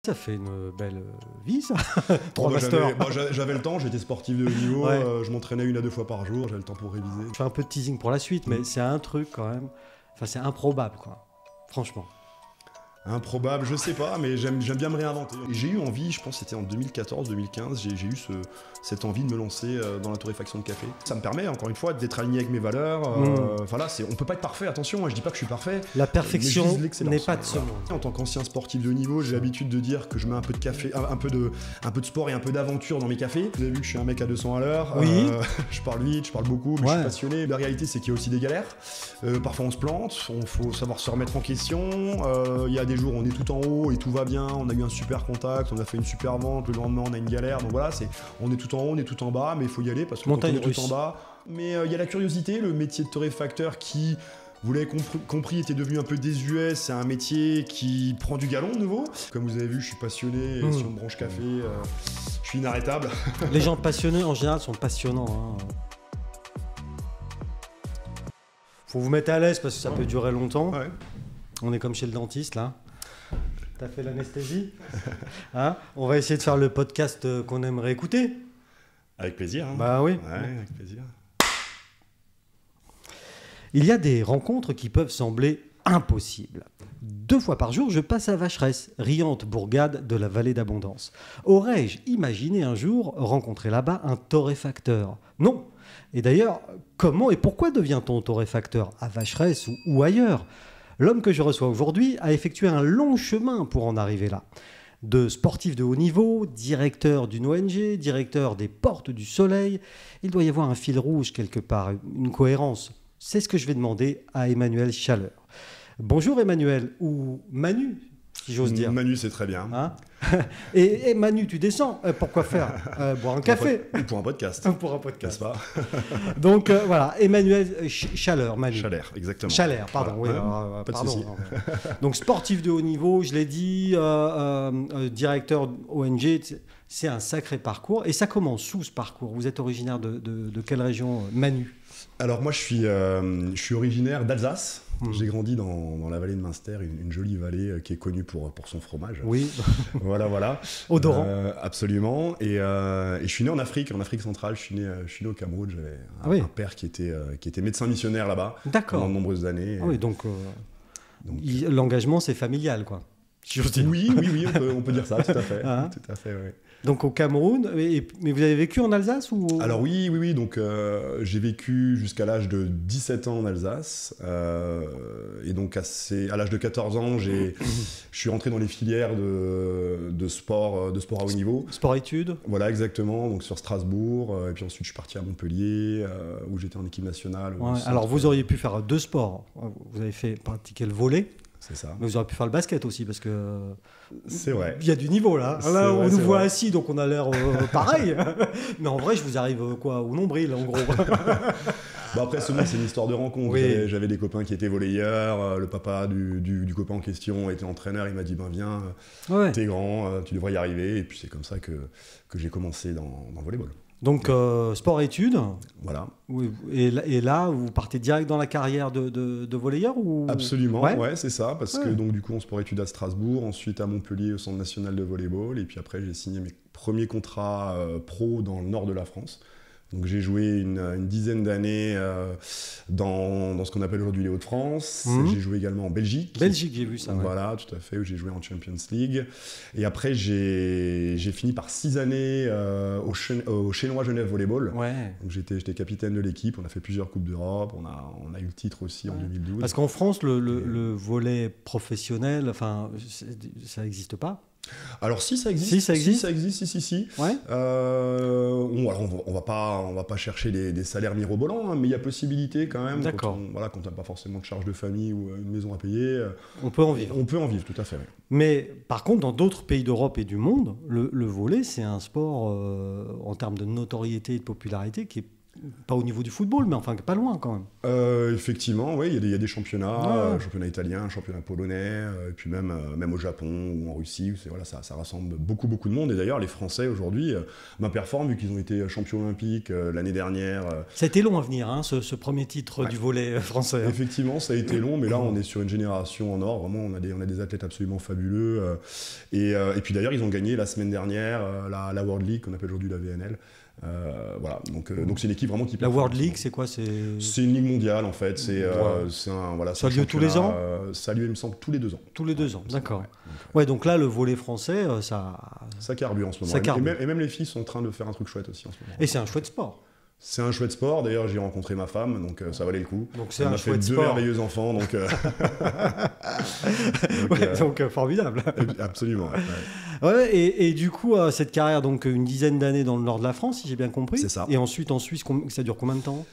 Ça fait une belle vie, ça. Bon, 3 masters. j'avais le temps, j'étais sportif de haut niveau, Ouais. Je m'entraînais 1 à 2 fois par jour, j'avais le temps pour réviser. Je fais un peu de teasing pour la suite, mais c'est un truc quand même. Enfin, c'est improbable, quoi. Franchement. Improbable, je sais pas, mais j'aime bien me réinventer. Et j'ai eu envie, je pense que c'était en 2014-2015, j'ai eu cette envie de me lancer dans la torréfaction de café. Ça me permet, encore une fois, d'être aligné avec mes valeurs. Voilà, on peut pas être parfait, attention, je dis pas que je suis parfait. La perfection mais je vise l'excellence. n'est pas de ce monde. En tant qu'ancien sportif de haut niveau, j'ai l'habitude de dire que je mets un peu de café, un peu de sport et un peu d'aventure dans mes cafés. Vous avez vu que je suis un mec à 200 à l'heure. Oui. Je parle vite, je parle beaucoup, mais je suis passionné. La réalité, c'est qu'il y a aussi des galères. Parfois, on se plante, il faut savoir se remettre en question. Il y a des jours où on est tout en haut et tout va bien, on a eu un super contact, on a fait une super vente, le lendemain on a une galère, donc voilà, on est tout en haut, on est tout en bas, mais il faut y aller parce que quand on est tout en bas. Mais il y a la curiosité, le métier de torréfacteur qui, vous l'avez compris, était devenu un peu désuet, c'est un métier qui prend du galon de nouveau. Comme vous avez vu, je suis passionné, si on me branche café, je suis inarrêtable. Les gens passionnés en général sont passionnants. Faut vous mettre à l'aise parce que ça peut durer longtemps. Ouais. On est comme chez le dentiste là. T'as fait l'anesthésie, hein? On va essayer de faire le podcast qu'on aimerait écouter. Avec plaisir. Hein. Bah oui. Ouais, avec plaisir. Il y a des rencontres qui peuvent sembler impossibles. 2 fois par jour, je passe à Vacheresse, riante bourgade de la vallée d'Abondance. Aurais-je imaginé un jour rencontrer là-bas un torréfacteur? Non. Et d'ailleurs, comment et pourquoi devient-on torréfacteur à Vacheresse ou ailleurs? L'homme que je reçois aujourd'hui a effectué un long chemin pour en arriver là. De sportif de haut niveau, directeur d'une ONG, directeur des Portes du Soleil, il doit y avoir un fil rouge quelque part, une cohérence. C'est ce que je vais demander à Emmanuel Chaleur. Bonjour Emmanuel, ou Manu, si j'ose dire. Manu, c'est très bien. Hein? et Manu, tu descends. Pourquoi faire? Boire un café. Pour un podcast. Pour un podcast. N'est-ce pas? Donc voilà, Emmanuel Chaleur, Manu. Chaleur, exactement. Chaleur, pardon. Voilà. Oui, Pas de pardon. souci. Donc sportif de haut niveau, je l'ai dit, directeur ONG, c'est un sacré parcours. Et ça commence où ce parcours? Vous êtes originaire de quelle région, Manu? Alors moi je suis originaire d'Alsace. J'ai grandi dans la vallée de Münster, une jolie vallée qui est connue pour son fromage. Oui. Voilà. Odorant. Absolument. Et je suis né en Afrique centrale. Je suis né au Cameroun. J'avais un père qui était médecin missionnaire là-bas. D'accord. Pendant de nombreuses années. Ah oui, donc l'engagement c'est familial, quoi. Oui, on peut dire ça, tout à fait. Hein? Tout à fait, oui. Donc au Cameroun, mais vous avez vécu en Alsace ou... Alors oui, donc j'ai vécu jusqu'à l'âge de 17 ans en Alsace, et donc à l'âge de 14 ans, je suis rentré dans les filières de sport à haut niveau. Sport-études. Voilà, exactement, donc sur Strasbourg, et puis ensuite je suis parti à Montpellier, où j'étais en équipe nationale. Ouais, alors vous auriez pu faire 2 sports, vous avez pratiquer le volley. C'est ça. Mais vous auriez pu faire le basket aussi, parce que... C'est vrai. Il y a du niveau, là. Là, on nous voit assis, donc on a l'air pareil. Mais en vrai, je vous arrive au nombril, en gros. Bon, après, souvent, c'est une histoire de rencontre. Oui. J'avais des copains qui étaient volleyeurs. Le papa du copain en question était entraîneur. Il m'a dit, viens, t'es grand, tu devrais y arriver. Et puis, c'est comme ça que j'ai commencé dans le volleyball. Donc, sport-études. Voilà. Oui, et là, vous partez direct dans la carrière de volleyeur ou... Absolument, ouais, c'est ça. Parce que donc, du coup, en sport-études à Strasbourg, ensuite à Montpellier, au Centre national de volleyball. Et puis après, j'ai signé mes premiers contrats pro dans le nord de la France. Donc j'ai joué une dizaine d'années dans ce qu'on appelle aujourd'hui les Hauts-de-France. J'ai joué également en Belgique. Belgique, j'ai vu ça. Voilà, tout à fait, où j'ai joué en Champions League. Et après, j'ai fini par 6 années au Chénois Genève Volleyball. Ouais. Donc j'étais capitaine de l'équipe. On a fait plusieurs Coupes d'Europe. On a eu le titre aussi en 2012. Parce qu'en France, le volley professionnel, enfin, ça n'existe pas. Alors si ça existe, si. Ouais. Alors, on va pas chercher des salaires mirobolants, mais il y a possibilité quand même. D'accord. Quand on n'a pas forcément de charge de famille ou une maison à payer, on peut en vivre. On peut en vivre, tout à fait. Oui. Mais par contre, dans d'autres pays d'Europe et du monde, le volley, c'est un sport en termes de notoriété et de popularité qui est pas au niveau du football, mais enfin pas loin quand même. Effectivement, oui, il y a des championnats, championnat italien, championnat polonais, et puis même au Japon ou en Russie, ça rassemble beaucoup de monde. Et d'ailleurs, les Français aujourd'hui performent, vu qu'ils ont été champions olympiques l'année dernière. Ça a été long à venir, hein, ce premier titre du volley français. Hein. Effectivement, ça a été long, mais là, on est sur une génération en or. Vraiment, on a des athlètes absolument fabuleux. Et puis d'ailleurs, ils ont gagné la semaine dernière la World League, qu'on appelle aujourd'hui la VNL. Voilà, donc c'est une équipe vraiment qui la World League, c'est quoi? C'est une ligue mondiale en fait. C'est ça a lieu tous les ans. Ça a lieu, il me semble, tous les 2 ans. Tous les 2 ans, d'accord. Donc là, le volley français, ça carbure en ce moment. Et même les filles sont en train de faire un truc chouette aussi en ce moment. Et c'est un chouette sport. C'est un chouette sport. D'ailleurs, j'ai rencontré ma femme, donc ça valait le coup. Donc c'est Elle un m'a fait chouette 2 sport. merveilleux enfants, donc. Donc formidable. Absolument. Ouais, et du coup, cette carrière, donc une dizaine d'années dans le nord de la France, si j'ai bien compris. C'est ça. Et ensuite en Suisse, ça dure combien de temps?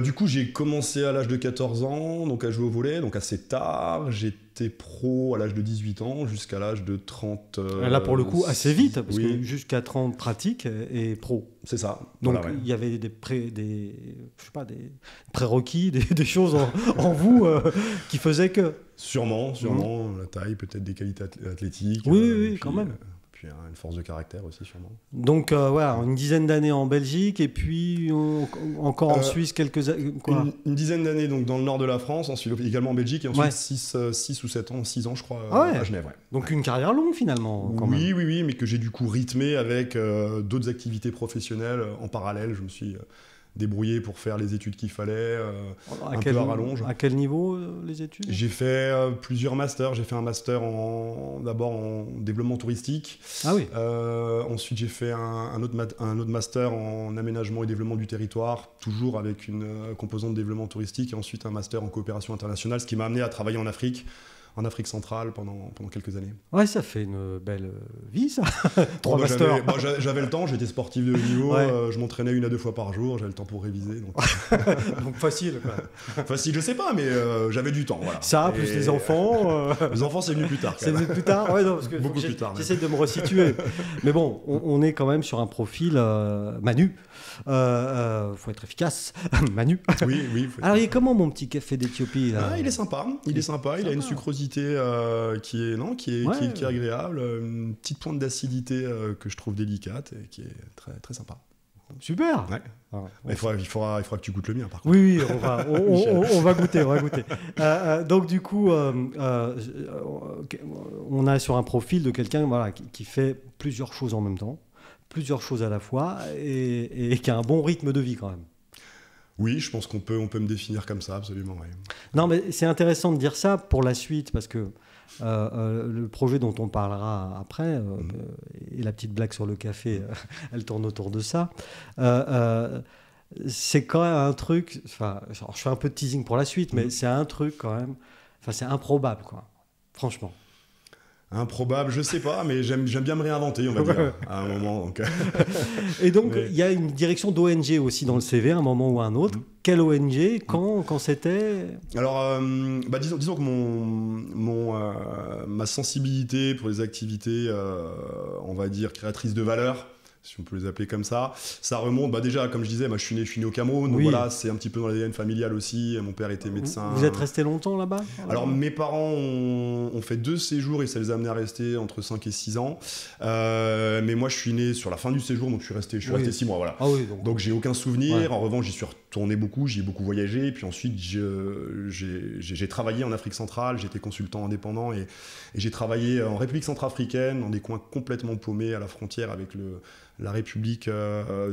Du coup, j'ai commencé à l'âge de 14 ans, donc à jouer au volley, donc assez tard. J'étais pro à l'âge de 18 ans, jusqu'à l'âge de 30... Là, pour le coup, assez vite, parce que jusqu'à 30 pratiques et pro. C'est ça. Donc, il y avait des prérequis, des choses en vous qui faisaient que... Sûrement, la taille, peut-être des qualités athlétiques. Oui, quand même. Puis une force de caractère aussi, sûrement. Donc, une dizaine d'années en Belgique, et puis encore en Suisse, une dizaine d'années donc, dans le nord de la France, ensuite également en Belgique, et ensuite 6 ou 7 ans, 6 ans, je crois, à Genève. Ouais. Donc, une carrière longue, finalement. Oui, mais que j'ai du coup rythmé avec d'autres activités professionnelles en parallèle. Je me suis... débrouillé pour faire les études qu'il fallait, peu à rallonge. À quel niveau les études? J'ai fait plusieurs masters. J'ai fait un master d'abord en développement touristique. Ah oui. Ensuite, j'ai fait un autre master en aménagement et développement du territoire, toujours avec une composante de développement touristique. Et ensuite, un master en coopération internationale, ce qui m'a amené à travailler en Afrique centrale pendant quelques années. Ouais, ça fait une belle vie, ça. 3 masters. J'avais le temps, j'étais sportif de haut niveau, je m'entraînais 1 à 2 fois par jour, j'avais le temps pour réviser. Donc, donc facile, quoi. Facile, je sais pas, mais j'avais du temps. Voilà. Ça, plus les enfants. Les enfants, c'est venu plus tard. C'est venu plus tard, ouais, non, parce que beaucoup plus tard. J'essaie de me resituer. Mais bon, on est quand même sur un profil Manu. Faut être efficace. Manu. Oui. Alors, il est comment mon petit café d'Éthiopie là? Il est sympa. Il a une sucrosité qui est agréable, une petite pointe d'acidité que je trouve délicate et qui est très, très sympa. Super. Ouais. Il faudra que tu goûtes le mien par contre. Oui, on va goûter. Donc du coup, on a sur un profil de quelqu'un qui fait plusieurs choses en même temps, plusieurs choses à la fois et qui a un bon rythme de vie quand même. Oui, je pense qu'on peut me définir comme ça, absolument. Ouais. Non, mais c'est intéressant de dire ça pour la suite, parce que le projet dont on parlera après, et la petite blague sur le café, elle tourne autour de ça, c'est quand même un truc, je fais un peu de teasing pour la suite, mais c'est un truc quand même, c'est improbable, quoi, franchement. Improbable, je sais pas, mais j'aime bien me réinventer, on va dire, à un moment. Donc. Et donc, il y a une direction d'ONG aussi dans le CV, à un moment ou à un autre. Quelle ONG? Quand c'était? Alors, disons que ma sensibilité pour les activités, on va dire, créatrices de valeur, si on peut les appeler comme ça remonte, déjà, comme je disais, je suis né au Cameroun, donc voilà, c'est un petit peu dans l'ADN familial aussi, mon père était médecin. Vous êtes resté longtemps là-bas? Alors, mes parents ont fait 2 séjours et ça les a amenés à rester entre 5 et 6 ans, mais moi je suis né sur la fin du séjour, donc je suis resté 6 mois, voilà. Ah oui, donc j'ai aucun souvenir, en revanche j'y suis retourné beaucoup, j'y ai beaucoup voyagé, et puis ensuite j'ai travaillé en Afrique centrale, j'étais consultant indépendant et j'ai travaillé en République centrafricaine, dans des coins complètement paumés à la frontière avec la République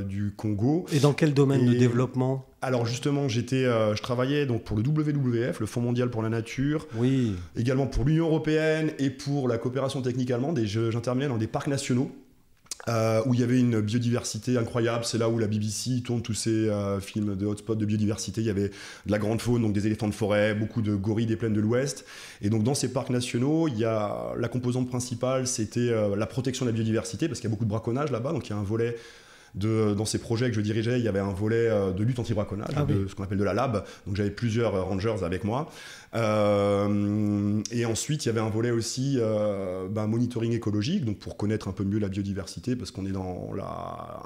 du Congo. Et dans quel domaine de développement? Alors justement, je travaillais donc pour le WWF, le Fonds mondial pour la nature, également pour l'Union européenne et pour la coopération technique allemande, et j'intervenais dans des parcs nationaux où il y avait une biodiversité incroyable. C'est là où la BBC tourne tous ses films de hotspots de biodiversité. Il y avait de la grande faune, donc des éléphants de forêt, beaucoup de gorilles des plaines de l'Ouest. Et donc dans ces parcs nationaux, il y a la composante principale, c'était la protection de la biodiversité, parce qu'il y a beaucoup de braconnage là-bas, donc il y a un volet dans ces projets que je dirigeais, il y avait un volet de lutte anti-braconnage, ce qu'on appelle de la lab. Donc j'avais plusieurs rangers avec moi. Et ensuite, il y avait un volet aussi monitoring écologique, donc pour connaître un peu mieux la biodiversité, parce qu'on est dans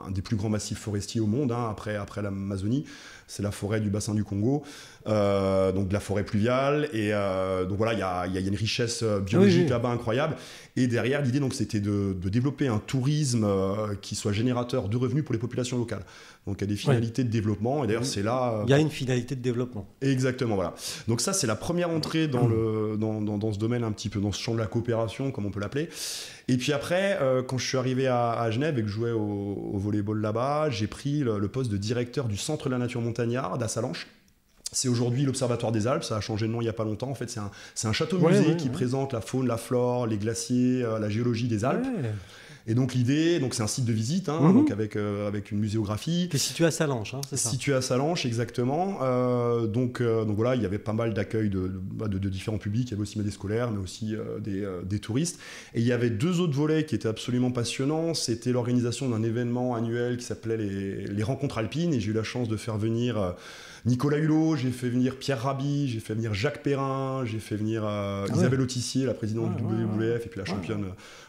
un des plus grands massifs forestiers au monde, hein, après l'Amazonie. C'est la forêt du bassin du Congo, donc de la forêt pluviale. Et donc voilà, il y a une richesse biologique là-bas incroyable. Et derrière, l'idée, donc, c'était de développer un tourisme qui soit générateur de revenus pour les populations locales. Donc il y a des finalités de développement. Et d'ailleurs, c'est là... Il y a une finalité de développement. Exactement, voilà. Donc ça, c'est la première entrée dans ce domaine, un petit peu dans ce champ de la coopération, comme on peut l'appeler. Et puis après, quand je suis arrivé à Genève et que je jouais au volleyball là-bas, j'ai pris le poste de directeur du Centre de la Nature Montagnarde à Sallanches. C'est aujourd'hui l'Observatoire des Alpes, ça a changé de nom il n'y a pas longtemps. En fait, c'est un château-musée qui présente la faune, la flore, les glaciers, la géologie des Alpes. Ouais. Et donc l'idée, donc c'est un site de visite, donc avec une muséographie. Qui est situé à Sallanches, c'est ça. Situé à Sallanches, exactement. Donc voilà, il y avait pas mal d'accueil de différents publics. Il y avait aussi des scolaires, mais aussi des touristes. Et il y avait 2 autres volets qui étaient absolument passionnants. C'était l'organisation d'un événement annuel qui s'appelait les Rencontres Alpines. Et j'ai eu la chance de faire venir Nicolas Hulot, j'ai fait venir Pierre Rabhi, j'ai fait venir Jacques Perrin, j'ai fait venir Isabelle Autissier, la présidente du WWF, et puis la championne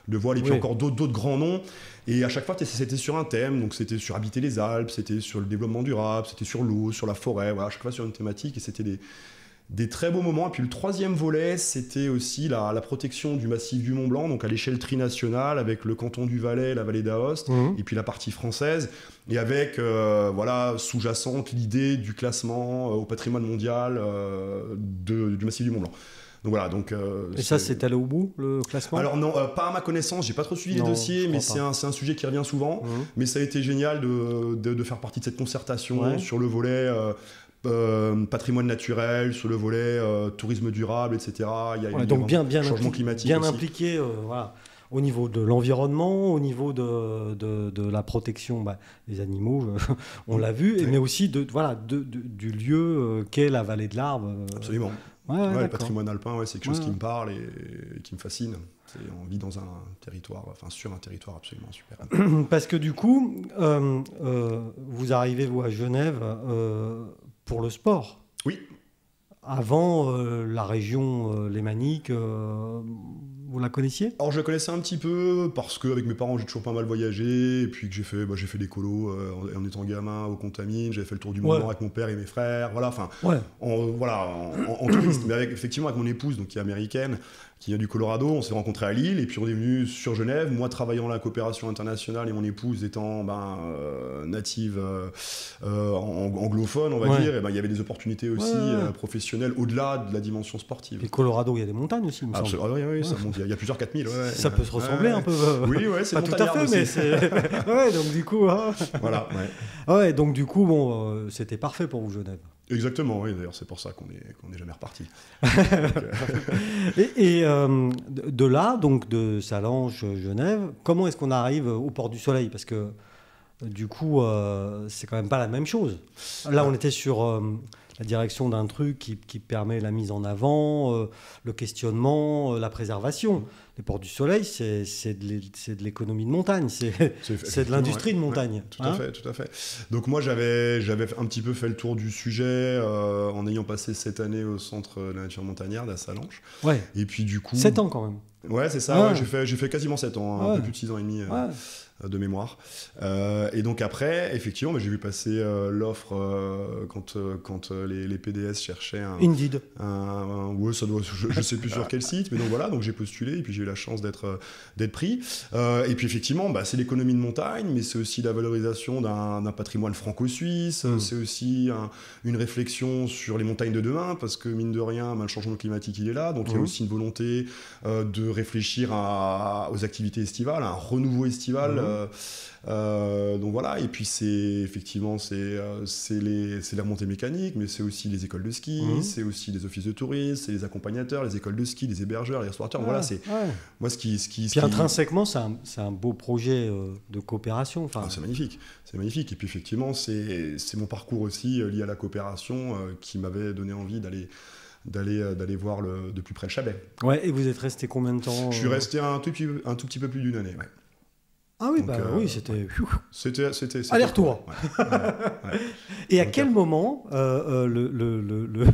de voile, et puis encore d'autres grands noms. Et à chaque fois, c'était sur un thème, donc c'était sur habiter les Alpes, c'était sur le développement durable, c'était sur l'eau, sur la forêt, voilà, à chaque fois sur une thématique, et c'était des très beaux moments. Et puis le 3e volet, c'était aussi la protection du massif du Mont Blanc, donc à l'échelle trinationale, avec le canton du Valais, la vallée d'Aoste, et puis la partie française, et avec sous-jacente l'idée du classement au patrimoine mondial du massif du Mont Blanc. Donc voilà, et ça, c'est allé au bout, le classement ? Alors non, pas à ma connaissance, j'ai pas trop suivi les dossiers, mais c'est un sujet qui revient souvent. Mais ça a été génial de faire partie de cette concertation sur le volet patrimoine naturel, sur le volet tourisme durable, etc. Il y a donc bien changement climatique bien aussi. Impliqué, au niveau de l'environnement, au niveau de la protection des animaux, on l'a vu, mais aussi du lieu qu'est la vallée de l'Arve. Absolument. Le patrimoine alpin, c'est quelque chose qui me parle et qui me fascine. On vit dans un territoire, sur un territoire absolument super. Parce que du coup, vous arrivez, vous, à Genève pour le sport. Oui. Avant la région lémanique, vous la connaissiez ? Alors je la connaissais un petit peu parce qu'avec mes parents j'ai toujours pas mal voyagé, et puis que j'ai fait des colos en étant gamin au Contamine, j'avais fait le tour du Mont Blanc avec mon père et mes frères, en touriste, mais effectivement avec mon épouse donc, qui est américaine, qui vient du Colorado, on s'est rencontrés à Lille et puis on est venu sur Genève, moi travaillant la coopération internationale et mon épouse étant native anglophone on va dire, et il y avait des opportunités aussi professionnelles au-delà de la dimension sportive. Et Colorado, il y a des montagnes aussi, il me semble. Oui, ça monte, il y a plusieurs 4000. Ça peut se ressembler un peu. Oui, c'est pas tout à fait, mais c'est... donc du coup... Voilà, donc du coup, c'était parfait pour vous, Genève. Exactement, oui, d'ailleurs c'est pour ça qu'on n'est jamais reparti. Et de là, donc de Sallanches, Genève, comment est-ce qu'on arrive au Port du Soleil ? Parce que du coup, c'est quand même pas la même chose. Là, on était sur la direction d'un truc qui permet la mise en avant, le questionnement, la préservation. Les Ports du Soleil, c'est de l'économie de montagne, c'est de l'industrie de montagne. Tout à fait. Donc moi, j'avais un petit peu fait le tour du sujet en ayant passé 7 années au Centre de la Nature Montagnarde à Sallanches. Ouais. Et puis du coup... 7 ans quand même. Ouais, c'est ça. Ouais. J'ai fait quasiment 7 ans, un peu plus de 6 ans et demi de mémoire. Et donc après, effectivement, j'ai vu passer l'offre quand les PDS cherchaient Indeed. Je sais plus sur quel site, mais donc voilà, donc j'ai postulé et puis j'ai eu la chance d'être pris. Et puis effectivement, c'est l'économie de montagne, mais c'est aussi la valorisation d'un patrimoine franco-suisse. C'est aussi une réflexion sur les montagnes de demain, parce que mine de rien, le changement climatique il est là, donc il y a aussi une volonté de réflechir aux activités estivales, à un renouveau estival. Donc voilà, et puis c'est les remontées mécaniques, mais c'est aussi les écoles de ski, c'est aussi les offices de tourisme, c'est les accompagnateurs, les écoles de ski, les hébergeurs, les restaurateurs. Voilà, c'est moi ce qui. Puis intrinsèquement, c'est un beau projet de coopération. C'est magnifique, Et puis effectivement, c'est mon parcours aussi lié à la coopération qui m'avait donné envie d'aller voir de plus près le Chabet. Ouais, et vous êtes resté combien de temps Je suis resté un tout petit peu plus d'une année. Ouais. Ah oui, Donc, oui, c'était... C'était aller-retour. Ouais. Ouais. Et à Donc, quel moment le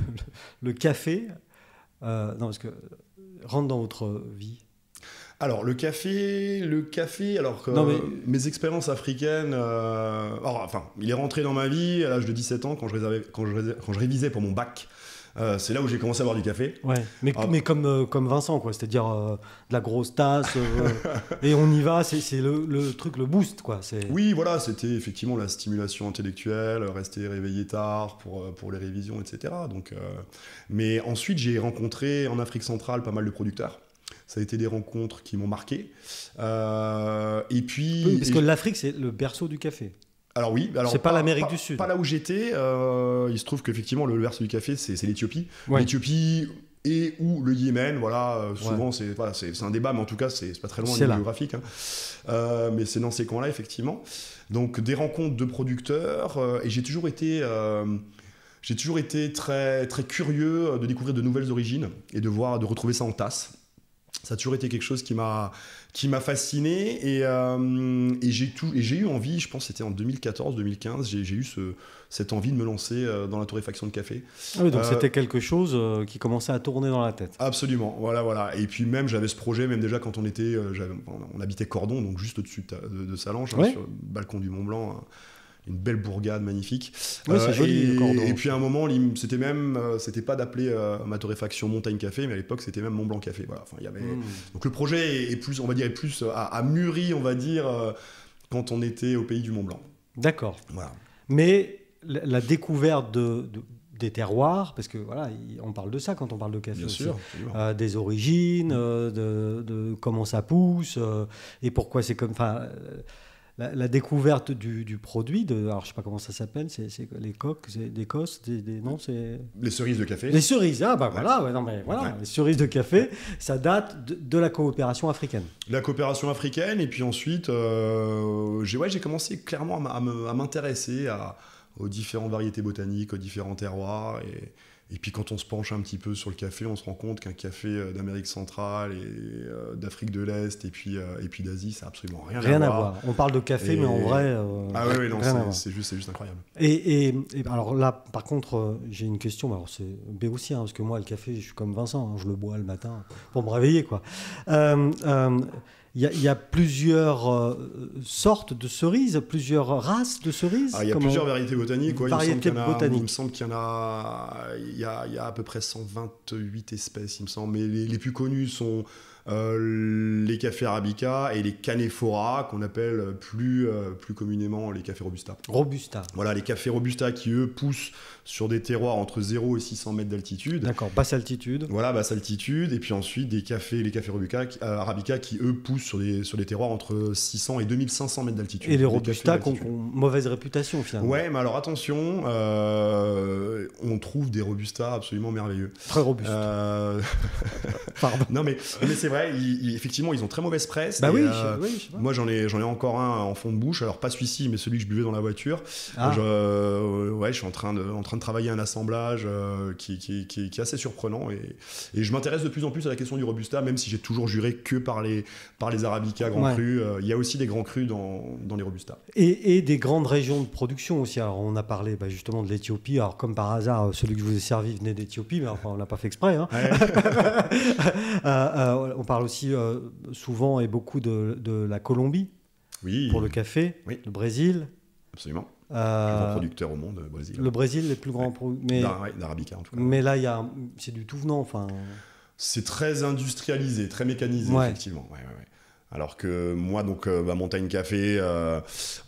café... non, parce que rentre dans votre vie. Alors, le café, alors que Non, mais... mes expériences africaines, il est rentré dans ma vie à l'âge de 17 ans quand je révisais pour mon bac. C'est là où j'ai commencé à boire du café. Ouais, mais comme Vincent, quoi. C'est-à-dire de la grosse tasse, et on y va, c'est le truc, le boost, quoi. Oui, voilà, c'était effectivement la stimulation intellectuelle, rester réveillé tard pour les révisions, etc. Donc, mais ensuite, j'ai rencontré en Afrique centrale pas mal de producteurs. Ça a été des rencontres qui m'ont marqué. Et puis, oui, parce que l'Afrique, c'est le berceau du café. Alors oui, c'est pas l'Amérique du Sud. Pas là où j'étais. Il se trouve qu'effectivement le berceau du café, c'est l'Éthiopie. Ouais. L'Éthiopie et ou le Yémen, voilà. Souvent c'est un débat, mais en tout cas c'est pas très loin au niveau géographique. Hein. Mais c'est dans ces coins-là effectivement. Donc des rencontres de producteurs et j'ai toujours été très très curieux de découvrir de nouvelles origines et de retrouver ça en tasse. Ça a toujours été quelque chose qui m'a fasciné et j'ai eu envie, je pense que c'était en 2014-2015, j'ai eu cette envie de me lancer dans la torréfaction de café. Ah oui, donc c'était quelque chose qui commençait à tourner dans la tête. Absolument, voilà. Et puis même j'avais ce projet, même déjà quand on habitait Cordon, donc juste au-dessus de Salange, ouais. sur le balcon du Mont Blanc. Une belle bourgade magnifique. Oui, c'est joli, le Cordon. Et puis à un moment, c'était pas d'appeler ma torréfaction Montagne Café, mais à l'époque, c'était même Mont Blanc Café. Voilà. Enfin, donc le projet est plus, on va dire, a mûri, on va dire, quand on était au pays du Mont Blanc. D'accord. Voilà. Mais la découverte des terroirs, parce que voilà, on parle de ça quand on parle de café. Bien sûr. Des origines, de comment ça pousse, et pourquoi c'est comme... La découverte du produit, alors je sais pas comment ça s'appelle, c'est les coques, des cosses, non, c'est... Les cerises de café. Les cerises, les cerises de café, ça date de la coopération africaine. La coopération africaine, et puis ensuite, j'ai commencé clairement à m'intéresser aux différentes variétés botaniques, aux différents terroirs, et puis quand on se penche un petit peu sur le café, on se rend compte qu'un café d'Amérique centrale et d'Afrique de l'Est et puis d'Asie, ça n'a absolument rien à voir. On parle de café, mais en vrai... c'est juste incroyable. Et alors là, par contre, j'ai une question, alors c'est B aussi, hein, parce que moi, le café, je suis comme Vincent, hein, je le bois le matin pour me réveiller, quoi. Il y a plusieurs sortes de cerises, plusieurs races de cerises. Il y a plusieurs variétés botaniques. Il me semble qu'il y en a... Il y a à peu près 128 espèces, il me semble. Mais les plus connus sont les cafés arabica et les canephora, qu'on appelle plus communément les cafés robusta. Robusta. Voilà, les cafés robusta qui, eux, poussent sur des terroirs entre 0 et 600 mètres d'altitude. D'accord, basse altitude. Voilà, basse altitude. Et puis ensuite, les cafés arabica qui, eux, poussent sur des terroirs entre 600 et 2500 mètres d'altitude. Et les robustas qui ont mauvaise réputation, finalement. Ouais, mais alors attention, on trouve des robustas absolument merveilleux. Très robustes. Pardon. Non, mais c'est vrai, effectivement, ils ont très mauvaise presse. Bah oui, je sais pas. Moi, j'en ai encore un en fond de bouche. Alors, pas celui-ci, mais celui que je buvais dans la voiture. Je suis en train de travailler un assemblage qui est assez surprenant. Et je m'intéresse de plus en plus à la question du Robusta, même si j'ai toujours juré que par les Arabica grands crus. Il y a aussi des grands crus dans les Robusta. Et des grandes régions de production aussi. Alors, on a parlé justement de l'Éthiopie. Alors, comme par hasard, celui que je vous ai servi venait d'Éthiopie, mais enfin, on l'a pas fait exprès. Hein. Ouais. On parle aussi souvent et beaucoup de la Colombie pour le café, le Brésil. Absolument. Le plus grand producteur au monde, Brésil. Le Brésil, les plus grands d'Arabica en tout cas. Mais là, c'est du tout venant. C'est très industrialisé, très mécanisé, effectivement. Ouais. Alors que moi, donc, Montagne Café,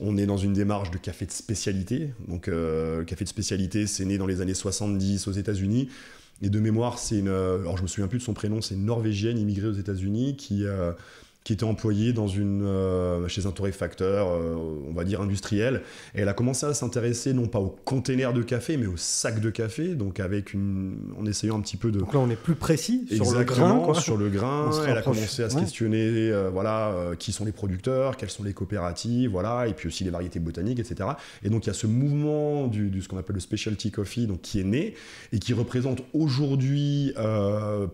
on est dans une démarche de café de spécialité. Donc, le café de spécialité, c'est né dans les années 70 aux États-Unis. Et de mémoire, alors je me souviens plus de son prénom, c'est une Norvégienne immigrée aux États-Unis qui était employée chez un torréfacteur, on va dire industriel. Et elle a commencé à s'intéresser non pas aux containers de café, mais aux sacs de café, donc en essayant un petit peu de... Donc là, on est plus précis sur le grain, quoi. Sur le grain, elle a commencé à se questionner, qui sont les producteurs, quelles sont les coopératives, et puis aussi les variétés botaniques, etc. Et donc il y a ce mouvement du ce qu'on appelle le specialty coffee, donc qui est né et qui représente aujourd'hui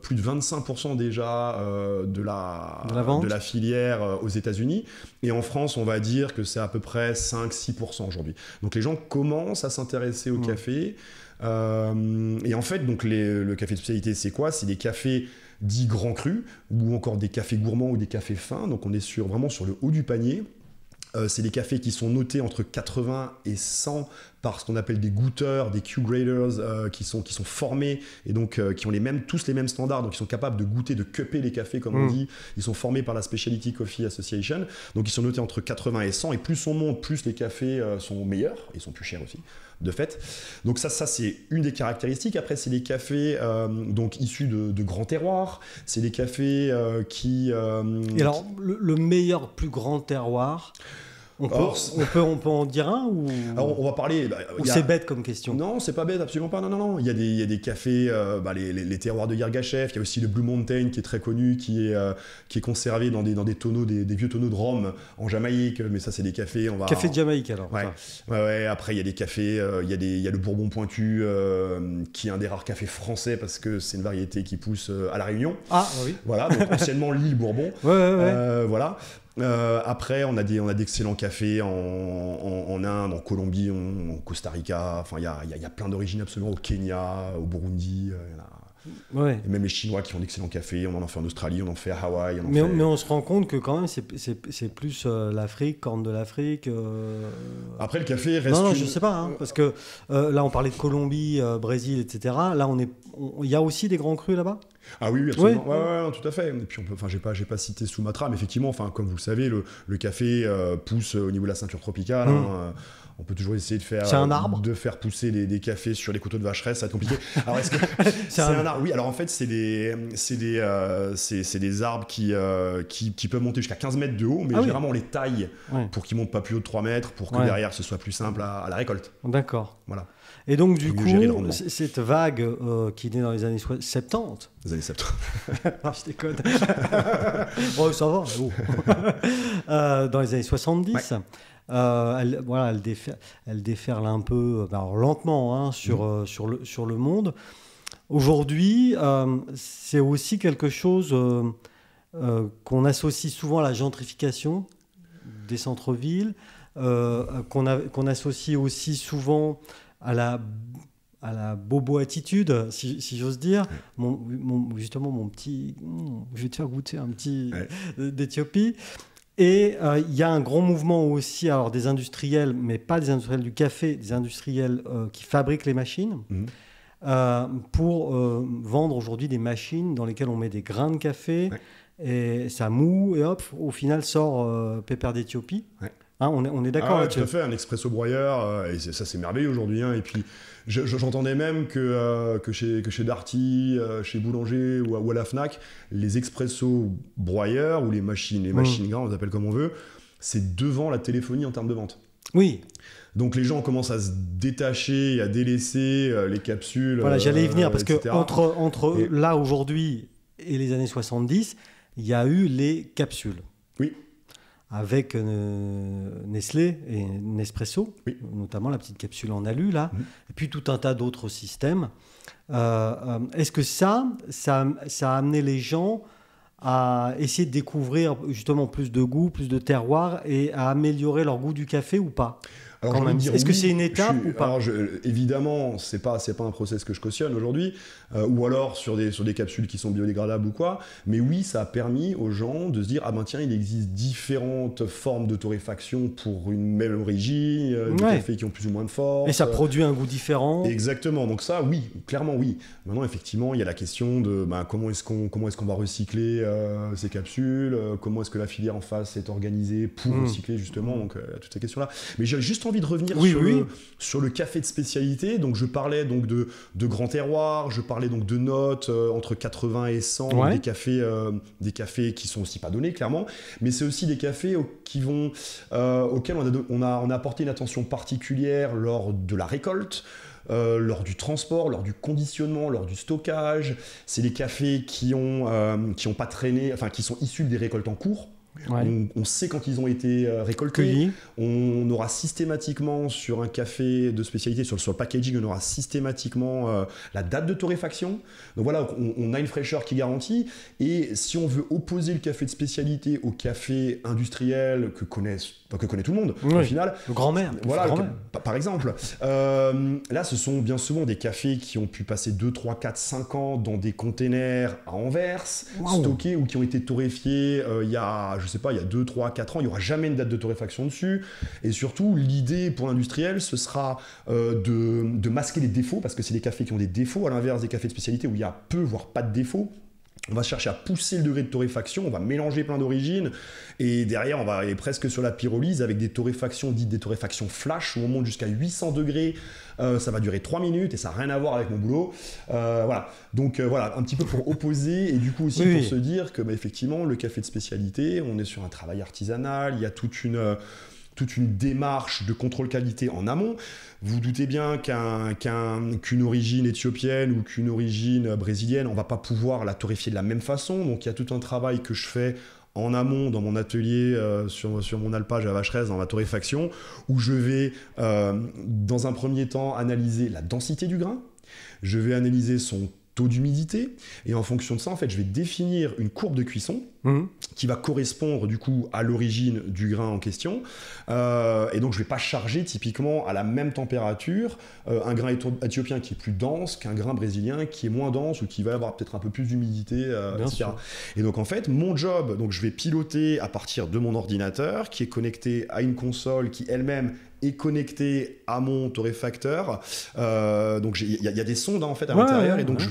plus de 25% déjà de la filière aux États-Unis. Et en France, on va dire que c'est à peu près 5-6% aujourd'hui. Donc les gens commencent à s'intéresser au café. Et en fait, donc le café de spécialité, c'est quoi? C'est des cafés dits grands crus, ou encore des cafés gourmands ou des cafés fins. Donc on est vraiment sur le haut du panier. C'est des cafés qui sont notés entre 80 et 100 par ce qu'on appelle des goûteurs, des Q-graders qui sont formés et donc qui ont tous les mêmes standards, donc ils sont capables de goûter, de cuper les cafés comme on dit. Ils sont formés par la Specialty Coffee Association, donc ils sont notés entre 80 et 100 et plus on monte, plus les cafés sont meilleurs, ils sont plus chers aussi. De fait. Donc ça c'est une des caractéristiques. Après, c'est des cafés donc issus de grands terroirs. C'est des cafés qui... Et alors, le meilleur, plus grand terroir, on peut en dire un ou... Alors, on va parler... ou c'est bête comme question? Non, c'est pas bête, absolument pas. Non. Il y a des cafés, les terroirs de Yirgacheffe. Il y a aussi le Blue Mountain qui est très connu, qui est conservé dans des tonneaux, des vieux tonneaux de rhum en Jamaïque. Mais ça, c'est des cafés... Café de Jamaïque, alors. Ouais. Après, il y a des cafés... Il y a le Bourbon Pointu, qui est un des rares cafés français parce que c'est une variété qui pousse à La Réunion. Ah, oui. Voilà, donc anciennement l'île Bourbon. Ouais. Voilà. Après, on a d'excellents cafés en Inde, en Colombie, en Costa Rica. Enfin, il y a plein d'origines absolument, au Kenya, au Burundi. Ouais. Et même les Chinois qui font d'excellents cafés. On en fait en Australie, on en fait à Hawaï. Mais on se rend compte que quand même, c'est plus l'Afrique, Corne de l'Afrique. Après, le café reste. Non, je sais pas, hein, parce que là, on parlait de Colombie, Brésil, etc. Là, il y a aussi des grands crus là-bas. Ah oui, absolument. Ouais, tout à fait. Et puis j'ai pas cité Sumatra, mais effectivement, comme vous le savez, le café pousse au niveau de la ceinture tropicale. On peut toujours essayer de faire pousser des cafés sur les coteaux de Vacheresse, ça va être compliqué. Alors est-ce que c'est un arbre? Oui, alors en fait c'est des arbres qui peuvent monter jusqu'à 15 mètres de haut, mais généralement on les taille pour qu'ils montent pas plus haut de 3 mètres, pour que derrière ce soit plus simple à la récolte. D'accord. Voilà. Et donc du coup, cette vague qui naît dans les années 70. Les années 70. Non, je déconne. Bon, ça va. Dans les années 70. Elle déferle un peu, alors lentement, sur le monde. Aujourd'hui, c'est aussi quelque chose qu'on associe souvent à la gentrification des centres-villes, qu'on associe aussi souvent à la bobo-attitude, si j'ose dire. Justement, mon petit... je vais te faire goûter un petit d'Éthiopie. Et il y a un grand mouvement aussi, alors des industriels, mais pas des industriels du café, des industriels qui fabriquent les machines, pour vendre aujourd'hui des machines dans lesquelles on met des grains de café, et ça moue, et hop, au final sort Pépère d'Éthiopie. Hein, on est d'accord là-dessus. Tout à fait, un expresso broyeur, et ça c'est merveilleux aujourd'hui. Et puis j'entendais même que chez Darty, chez Boulanger ou à la Fnac, les expresso broyeurs ou les machines grains, on les appelle comme on veut, c'est devant la téléphonie en termes de vente. Oui. Donc les gens commencent à se détacher, à délaisser les capsules. Voilà, j'allais y venir parce que entre là aujourd'hui et les années 70, il y a eu les capsules. Oui. Avec Nestlé et Nespresso, notamment la petite capsule en alu, là, et puis tout un tas d'autres systèmes. Est-ce que ça a amené les gens à essayer de découvrir justement plus de goût, plus de terroir, et à améliorer leur goût du café ou pas? Est-ce que c'est une étape ou pas? Évidemment, c'est pas un process que je cautionne aujourd'hui, ou alors sur des capsules qui sont biodégradables ou quoi. Mais oui, ça a permis aux gens de se dire tiens, il existe différentes formes de torréfaction pour une même origine, des cafés qui ont plus ou moins de force. Et ça produit un goût différent. Exactement. Donc ça, oui, clairement oui. Maintenant, effectivement, il y a la question de comment est-ce qu'on va recycler ces capsules, comment est-ce que la filière en face est organisée pour recycler justement. Donc toutes ces questions-là. Mais j'ai juste envie de revenir sur le café de spécialité. Donc je parlais donc de grands terroirs, je parlais donc de notes entre 80 et 100, des cafés qui sont aussi pas donnés clairement, mais c'est aussi des cafés auxquels on a apporté une attention particulière lors de la récolte, lors du transport, lors du conditionnement, lors du stockage. C'est des cafés qui ont pas traîné, enfin qui sont issus des récoltes en cours. On sait quand ils ont été récoltés. On aura systématiquement sur un café de spécialité, sur le packaging, on aura systématiquement la date de torréfaction. Donc voilà, on a une fraîcheur qui est garantie. Et si on veut opposer le café de spécialité au café industriel que connaît tout le monde, au final. Le grand-mère. Voilà, par exemple. Là, ce sont bien souvent des cafés qui ont pu passer 2, 3, 4, 5 ans dans des containers à Anvers, stockés ou qui ont été torréfiés il y a 2, 3, 4 ans. Il n'y aura jamais une date de torréfaction dessus. Et surtout, l'idée pour l'industriel, ce sera de masquer les défauts, parce que c'est des cafés qui ont des défauts, à l'inverse des cafés de spécialité où il y a peu, voire pas de défauts. On va chercher à pousser le degré de torréfaction, on va mélanger plein d'origines, et derrière, on va aller presque sur la pyrolyse avec des torréfactions dites des torréfactions flash, où on monte jusqu'à 800 degrés, ça va durer 3 minutes, et ça n'a rien à voir avec mon boulot. Voilà. Donc voilà, un petit peu pour opposer, et du coup aussi pour se dire que effectivement, le café de spécialité, on est sur un travail artisanal, il y a toute une démarche de contrôle qualité en amont. Vous doutez bien qu'une origine éthiopienne ou qu'une origine brésilienne, on ne va pas pouvoir la torréfier de la même façon. Donc il y a tout un travail que je fais en amont dans mon atelier sur mon alpage à Vacheresse, dans ma torréfaction, où je vais dans un premier temps analyser la densité du grain. Je vais analyser son taux d'humidité, et en fonction de ça, en fait, je vais définir une courbe de cuisson qui va correspondre du coup à l'origine du grain en question, et donc je vais pas charger typiquement à la même température un grain éthiopien qui est plus dense qu'un grain brésilien qui est moins dense ou qui va avoir peut-être un peu plus d'humidité, etc. Et donc en fait, mon job, donc je vais piloter à partir de mon ordinateur qui est connecté à une console qui elle-même est connecté à mon torréfacteur. Donc il y a des sondes en fait à l'intérieur, et donc je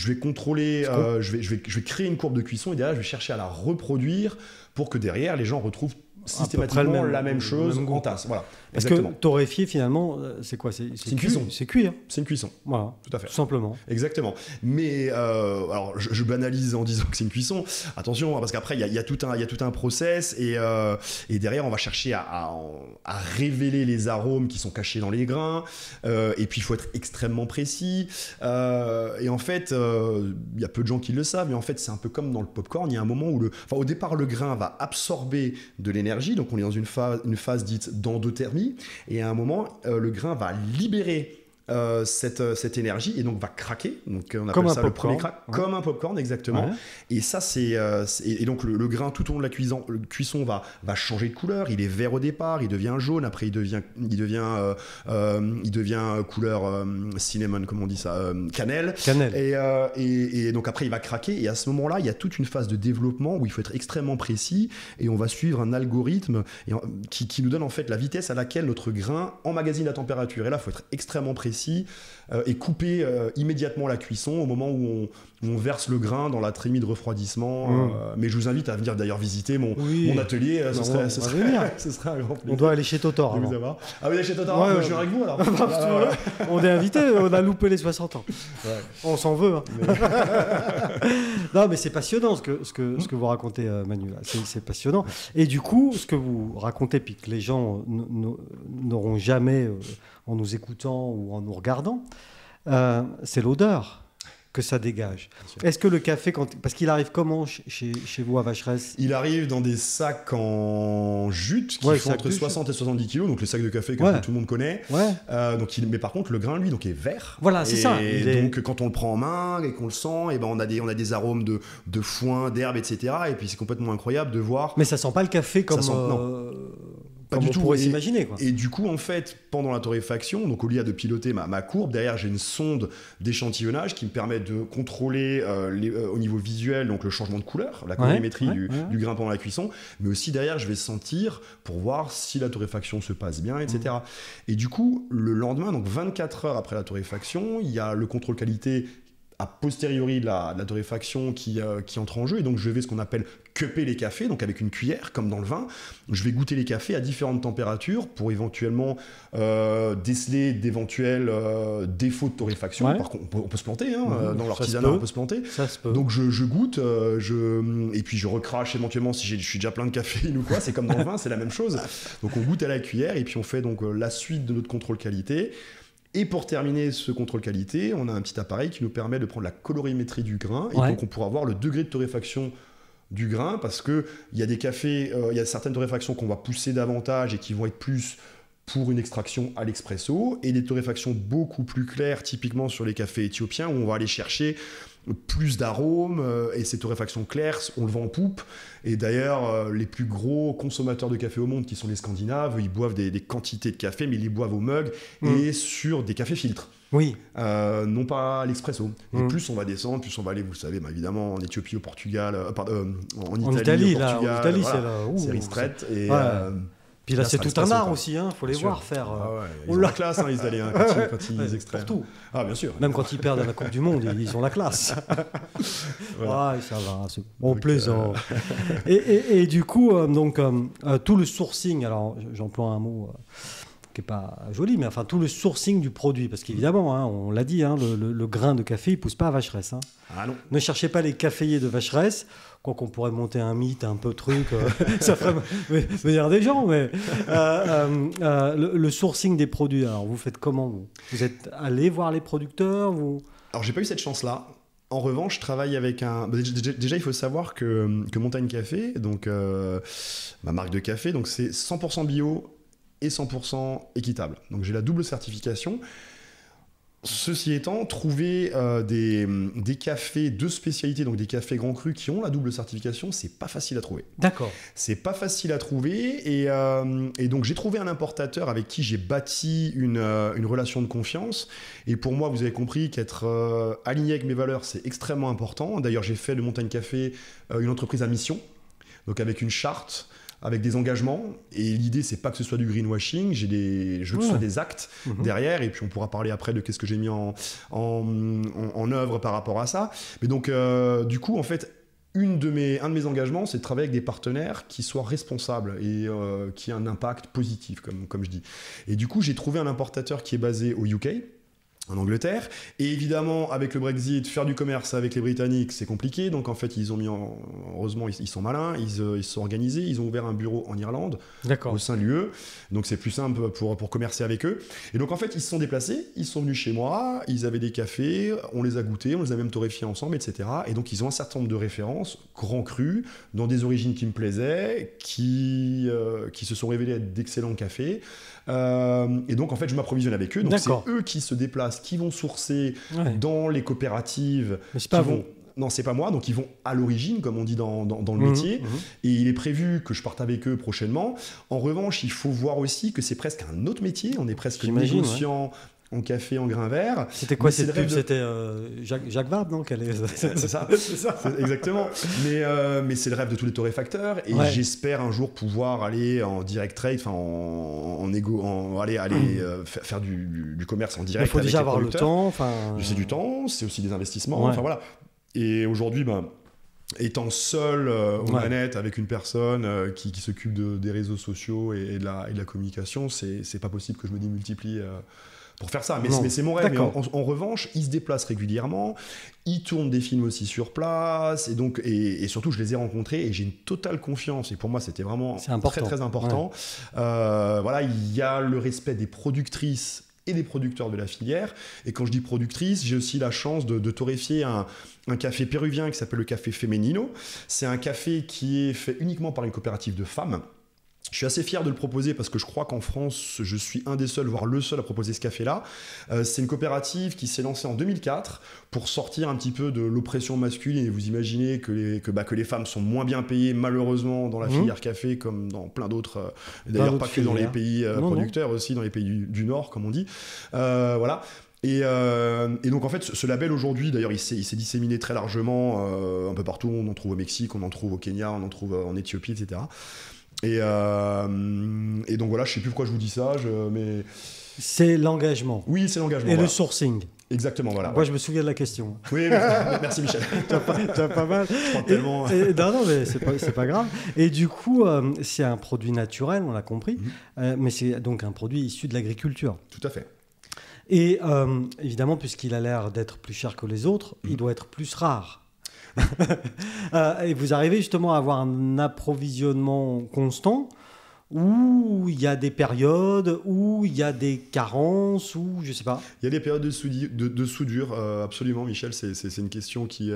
vais contrôler, je vais créer une courbe de cuisson, et derrière je vais chercher à la reproduire pour que derrière les gens retrouvent systématiquement la même chose en tasse. Voilà. Parce que torréfier, finalement, c'est quoi? C'est une cuisson. C'est cuire. C'est une cuisson. Voilà. Tout à fait. Tout simplement. Exactement. Mais alors, je banalise en disant que c'est une cuisson. Attention, parce qu'après, il y a tout un process, et derrière, on va chercher à révéler les arômes qui sont cachés dans les grains. Et puis, il faut être extrêmement précis. Et en fait, il y a peu de gens qui le savent, mais en fait, c'est un peu comme dans le popcorn. Il y a un moment où au départ, le grain va absorber de l'énergie. Donc, on est dans une phase dite d'endothermie. Et à un moment, le grain va libérer cette énergie, et donc va craquer. Donc on appelle ça le premier crack, comme un popcorn, exactement. Ouais. Et ça, et donc le grain tout au long de la cuisson va changer de couleur. Il est vert au départ, il devient jaune, après il devient couleur cinnamon, comme on dit ça, cannelle. Et donc après il va craquer, et à ce moment-là, il y a toute une phase de développement où il faut être extrêmement précis, et on va suivre un algorithme qui nous donne en fait la vitesse à laquelle notre grain emmagasine la température. Et là, il faut être extrêmement précis et couper immédiatement la cuisson au moment où on verse le grain dans la trémie de refroidissement. Mais je vous invite à venir d'ailleurs visiter mon atelier. Ce serait un grand plaisir. On doit aller chez Totor. Ah oui, chez Totor, je viens avec vous alors. On est invité, on a loupé les 60 ans. Ouais. On s'en veut. Hein. Non, mais c'est passionnant ce que vous racontez, Manu. C'est passionnant. Et du coup, ce que vous racontez, puis que les gens n'auront jamais, en nous écoutant ou en nous regardant, c'est l'odeur que ça dégage. Est-ce que le café, parce qu'il arrive comment chez vous à Vacheresse? Il arrive dans des sacs en jute qui font entre 60 et 70 kilos, donc les sacs de café que tout le monde connaît. Mais par contre, le grain, lui, donc, est vert. Voilà, c'est ça. Et donc, quand on le prend en main et qu'on le sent, et ben, on a des arômes de foin, d'herbe, etc. Et puis, c'est complètement incroyable de voir. Mais ça sent pas le café comme... Pas du tout. On pourrait s'imaginer, quoi. Et du coup, en fait, pendant la torréfaction, donc au lieu de piloter ma courbe, derrière, j'ai une sonde d'échantillonnage qui me permet de contrôler au niveau visuel, donc le changement de couleur, la colorimétrie du grain pendant la cuisson, mais aussi derrière, je vais sentir pour voir si la torréfaction se passe bien, etc. Et du coup, le lendemain, donc 24 heures après la torréfaction, il y a le contrôle qualité a posteriori de la torréfaction qui entre en jeu, et donc je vais ce qu'on appelle cuper les cafés, donc avec une cuillère comme dans le vin, je vais goûter les cafés à différentes températures pour éventuellement déceler d'éventuels défauts de torréfaction. Par contre, on peut se planter, dans l'artisanat on peut se planter. Ça se peut. Donc je goûte, et puis je recrache éventuellement si je suis déjà plein de caféine ou quoi, c'est comme dans le vin, c'est la même chose. Donc on goûte à la cuillère, et puis on fait donc la suite de notre contrôle qualité. Et pour terminer ce contrôle qualité, on a un petit appareil qui nous permet de prendre la colorimétrie du grain, et donc on pourra voir le degré de torréfaction du grain, parce qu'il y a des cafés, il y a certaines torréfactions qu'on va pousser davantage et qui vont être plus pour une extraction à l'expresso, et des torréfactions beaucoup plus claires, typiquement sur les cafés éthiopiens, où on va aller chercher plus d'arômes, et ces torréfactions claires, on le vend en poupe. Et d'ailleurs, les plus gros consommateurs de café au monde, qui sont les Scandinaves, ils boivent des quantités de café, mais ils les boivent au mug et sur des cafés filtres. Oui. Non pas à l'expresso. Et plus on va descendre, plus on va aller, vous le savez, évidemment, en Éthiopie, au Portugal, en Italie, au Portugal, en Italie, voilà, c'est ristretto. Et puis là, c'est tout un art aussi, il faut les voir faire. Ils ont la classe, les Italiens, quand ils extraient. Pour tout. Ah, bien sûr. Même quand ils perdent à la Coupe du Monde, ils ont la classe. Voilà. Ça va, on plaisante. Et du coup, tout le sourcing, alors j'emploie un mot qui n'est pas joli, mais enfin tout le sourcing du produit, parce qu'évidemment, on l'a dit, le grain de café, il ne pousse pas à Vacheresse. Ah non. Ne cherchez pas les caféiers de Vacheresse. Quoi qu'on pourrait monter un mythe, un peu truc, ça ferait venir des gens, mais le sourcing des produits, alors vous faites comment vous êtes allé voir les producteurs Alors j'ai pas eu cette chance-là. En revanche, je travaille avec un... Déjà, il faut savoir que Montagne Café, donc ma marque de café, donc c'est 100% bio et 100% équitable. Donc j'ai la double certification. Ceci étant, trouver des cafés de spécialité, donc des cafés grands crus qui ont la double certification, c'est pas facile à trouver. D'accord. C'est pas facile à trouver, et donc j'ai trouvé un importateur avec qui j'ai bâti une relation de confiance. Et pour moi, vous avez compris qu'être aligné avec mes valeurs, c'est extrêmement important. D'ailleurs, j'ai fait de Montagne Café une entreprise à mission, donc avec une charte, avec des engagements, et l'idée c'est pas que ce soit du greenwashing, je veux que ce soit des actes derrière, et puis on pourra parler après de qu'est-ce que j'ai mis en œuvre par rapport à ça. Mais donc du coup en fait un de mes engagements, c'est de travailler avec des partenaires qui soient responsables et qui aient un impact positif, comme je dis. Et du coup j'ai trouvé un importateur qui est basé au UK, en Angleterre, et évidemment avec le Brexit, faire du commerce avec les Britanniques c'est compliqué, donc en fait ils ont heureusement ils sont malins, ils se sont organisés, ils ont ouvert un bureau en Irlande, au sein de l'UE, donc c'est plus simple pour commercer avec eux. Et donc en fait ils se sont déplacés, ils sont venus chez moi, ils avaient des cafés, on les a goûtés, on les a même torréfiés ensemble, etc. Et donc ils ont un certain nombre de références, grands crus, dans des origines qui me plaisaient, qui se sont révélés être d'excellents cafés. Et donc en fait je m'approvisionne avec eux, donc c'est eux qui se déplacent, qui vont sourcer dans les coopératives. Mais c'est pas vous. Non, c'est pas moi, donc ils vont à l'origine, comme on dit dans le métier, et il est prévu que je parte avec eux prochainement. En revanche, il faut voir aussi que c'est presque un autre métier, on est presque négociant en café, en grain vert. C'était quoi cette pub ? C'était Jacques Vabre, non ? C'est ça, exactement. Mais c'est le rêve de tous les torréfacteurs, et j'espère un jour pouvoir aller en direct trade, enfin faire du commerce en direct. Il faut déjà avoir le temps. C'est du temps, c'est aussi des investissements. Enfin voilà. Et aujourd'hui, étant seul aux manettes avec une personne qui s'occupe des réseaux sociaux et de la communication, c'est pas possible que je me démultiplie pour faire ça, mais c'est mon rêve. Mais en revanche, ils se déplacent régulièrement, ils tournent des films aussi sur place, et surtout je les ai rencontrés et j'ai une totale confiance, et pour moi c'était vraiment très très important. Voilà, il y a le respect des productrices et des producteurs de la filière, et quand je dis productrice, j'ai aussi la chance de torréfier un café péruvien qui s'appelle le café Femenino. C'est un café qui est fait uniquement par une coopérative de femmes. Je suis assez fier de le proposer parce que je crois qu'en France, je suis un des seuls, voire le seul à proposer ce café-là. C'est une coopérative qui s'est lancée en 2004 pour sortir un petit peu de l'oppression masculine. Et vous imaginez que les femmes sont moins bien payées, malheureusement, dans la filière café, comme dans plein d'autres. D'ailleurs, pas que dans les pays producteurs, aussi dans les pays du Nord, comme on dit. Voilà. Et donc en fait ce label aujourd'hui, d'ailleurs il s'est disséminé très largement un peu partout. On en trouve au Mexique, on en trouve au Kenya, on en trouve en Éthiopie, etc. Et donc voilà, je sais plus pourquoi je vous dis ça, mais... C'est l'engagement. Oui, c'est l'engagement. Et le sourcing. Exactement, voilà. Moi, je me souviens de la question. Oui, merci Michel. Tu as pas mal. Je crois tellement... non, mais c'est pas grave. Et du coup, c'est un produit naturel, on l'a compris, mais c'est donc un produit issu de l'agriculture. Tout à fait. Et évidemment, puisqu'il a l'air d'être plus cher que les autres, il doit être plus rare. Et vous arrivez justement à avoir un approvisionnement constant, Ou il y a des périodes, où il y a des carences, ou je sais pas. Il y a des périodes de soudure, absolument, Michel. C'est une question qui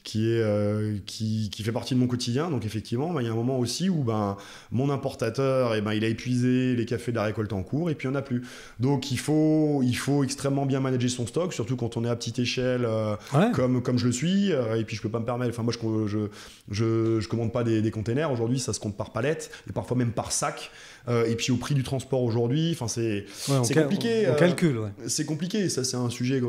fait partie de mon quotidien. Donc effectivement, il y a un moment aussi où mon importateur, il a épuisé les cafés de la récolte en cours et puis il n'y en a plus. Donc il faut extrêmement bien manager son stock, surtout quand on est à petite échelle, comme je le suis. Et puis je peux pas me permettre. Enfin moi je commande pas des containers. Aujourd'hui, ça se compte par palette et parfois même par sac. Et puis au prix du transport aujourd'hui, c'est compliqué. On calcule, ouais. C'est compliqué, ça c'est un sujet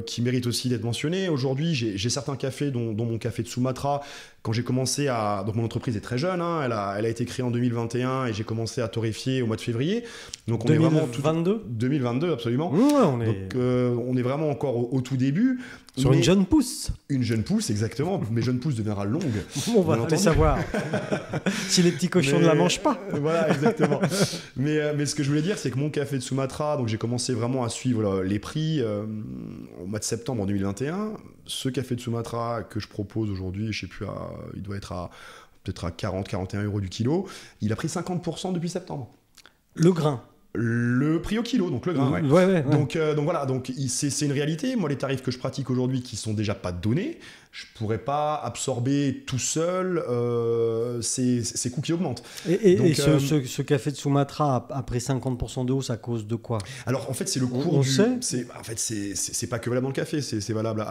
qui mérite aussi d'être mentionné. Aujourd'hui, j'ai certains cafés, dont mon café de Sumatra. Quand j'ai commencé donc mon entreprise est très jeune, hein, elle a été créée en 2021 et j'ai commencé à torréfier au mois de février. Donc on 2022 est vraiment 2022, absolument. Ouais, Donc on est vraiment encore au tout début. Sur une jeune pousse. Une jeune pousse, exactement. Mais jeune pousse deviendra longue. On va aller savoir. Si les petits cochons ne la mangent pas. Voilà, exactement. mais ce que je voulais dire, c'est que mon café de Sumatra, donc j'ai commencé vraiment à suivre les prix au mois de septembre en 2021. Ce café de Sumatra que je propose aujourd'hui, je sais plus, il doit être peut-être à 40-41 € du kilo. Il a pris 50% depuis septembre. Le grain. Le prix au kilo, donc le grain. Ouais. Donc voilà, c'est une réalité. Moi, les tarifs que je pratique aujourd'hui, qui sont déjà pas donnés, je pourrais pas absorber tout seul ces coûts qui augmentent. Et ce café de Sumatra a pris 50% de hausse à cause de quoi? Alors en fait, c'est le cours on sait. C'est pas que valable dans le café, c'est valable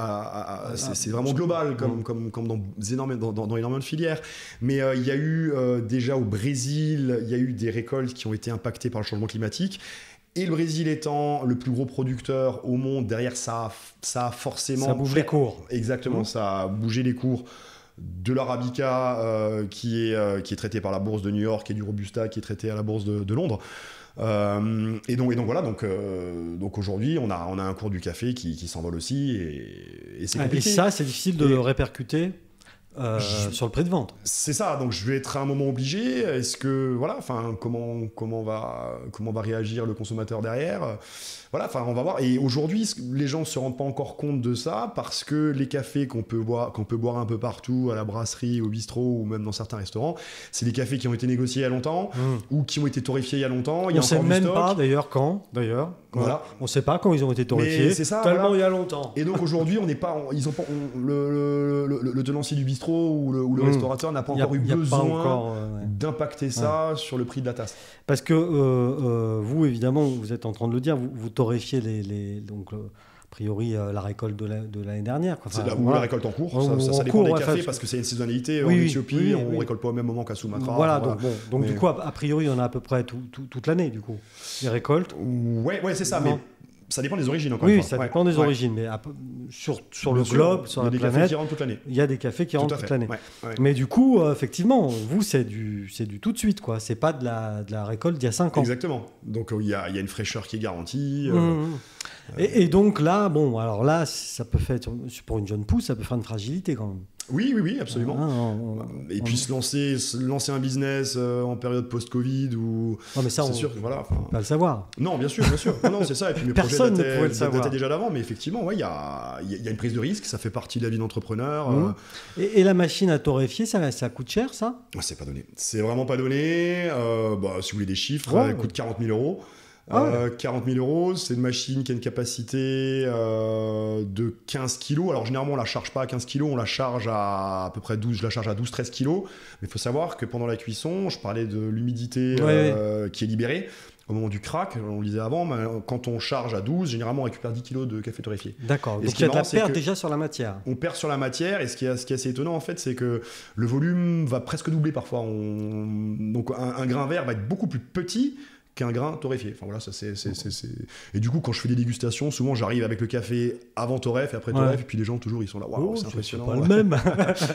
c'est vraiment global, comme dans énormément de filières. Mais il y a eu déjà au Brésil, il y a eu des récoltes qui ont été impactées par le changement climatique. Et le Brésil étant le plus gros producteur au monde, derrière ça a forcément... Ça bouge les cours. Exactement, ça a bougé les cours de l'Arabica qui est traité par la bourse de New York et du Robusta qui est traité à la bourse de Londres. Et donc voilà, donc aujourd'hui on a un cours du café qui s'envole aussi et c'est compliqué. Et ça, c'est difficile de le répercuter sur le prix de vente. C'est ça, donc je vais être à un moment obligé. Est-ce que comment va réagir le consommateur derrière? Voilà, on va voir. Et aujourd'hui, les gens ne se rendent pas encore compte de ça parce que les cafés qu'on peut boire un peu partout, à la brasserie, au bistrot ou même dans certains restaurants, c'est des cafés qui ont été négociés il y a longtemps ou qui ont été torréfiés il y a longtemps. On ne sait même pas d'ailleurs quand. Voilà. On ne sait pas quand ils ont été torréfiés. C'est ça, tellement il y a longtemps. Et donc aujourd'hui, le tenancier du bistrot ou le restaurateur n'a pas encore eu besoin d'impacter ça sur le prix de la tasse. Parce que vous, évidemment, vous êtes en train de le dire, vous torréfiez donc a priori la récolte de l'année dernière. C'est la récolte en cours, ça dépend des cafés parce que c'est une saisonnalité. En Éthiopie, on ne récolte pas au même moment qu'à Sumatra. Voilà, donc du coup, a priori, il y en a à peu près toute l'année, du coup, les récoltes. Ouais, c'est ça, mais ça dépend des origines, encore une fois. Oui, ça dépend des origines, mais sur le globe, sur la planète, cafés qui rentrent toute l'année. Il y a des cafés qui rentrent toute l'année. Mais du coup, effectivement, vous, c'est du tout de suite, quoi. C'est pas de la récolte d'il y a 5 ans. Exactement. Donc il y a une fraîcheur qui est garantie. Et donc là, alors là, ça peut faire, pour une jeune pousse, ça peut faire une fragilité quand même. Oui, absolument. Et puis se lancer un business en période post-Covid ou... Non, mais ça, c'est sûr que voilà. On peut pas le savoir. Non, bien sûr. Non, c'est ça. Et puis mes Personne projets ne pouvait le savoir. dataient déjà d'avant, mais effectivement, il y a une prise de risque. Ça fait partie de la vie d'entrepreneur. Et la machine à torréfier, ça coûte cher, ça? C'est pas donné. C'est vraiment pas donné. Si vous voulez des chiffres, elle coûte 40 000 €. 40 000 €, c'est une machine qui a une capacité de 15 kg. Alors généralement on la charge pas à 15 kg, on la charge à peu près 12, je la charge à 12-13 kg. Mais il faut savoir que pendant la cuisson, je parlais de l'humidité qui est libérée. Au moment du crack, on le disait avant, mais quand on charge à 12, généralement on récupère 10 kg de café torréfié. D'accord, donc il y a de la perte déjà sur la matière. On perd sur la matière, et ce qui est assez étonnant en fait, c'est que le volume va presque doubler parfois. Donc un grain vert va être beaucoup plus petit qu'un grain torréfié. Enfin voilà, ça c'est. Et du coup, quand je fais des dégustations, souvent j'arrive avec le café avant torréf et après torréf, et puis les gens toujours ils sont là, waouh, c'est impressionnant. C'est pas le même.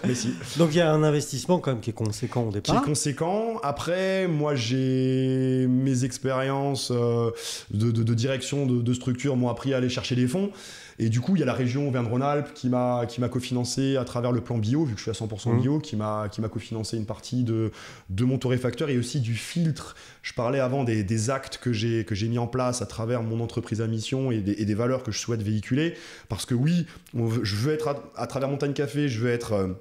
Mais si. Donc il y a un investissement quand même qui est conséquent au départ. Qui est conséquent. Après, moi j'ai mes expériences de direction de structure m'ont appris à aller chercher des fonds. Et du coup, il y a la région Auvergne-Rhône-Alpes qui m'a cofinancé à travers le plan bio, vu que je suis à 100% bio, qui m'a cofinancé une partie de mon torréfacteur et aussi du filtre. Je parlais avant des actes que j'ai mis en place à travers mon entreprise à mission et des valeurs que je souhaite véhiculer. Parce que oui, je veux être à travers Montagne Café, je veux être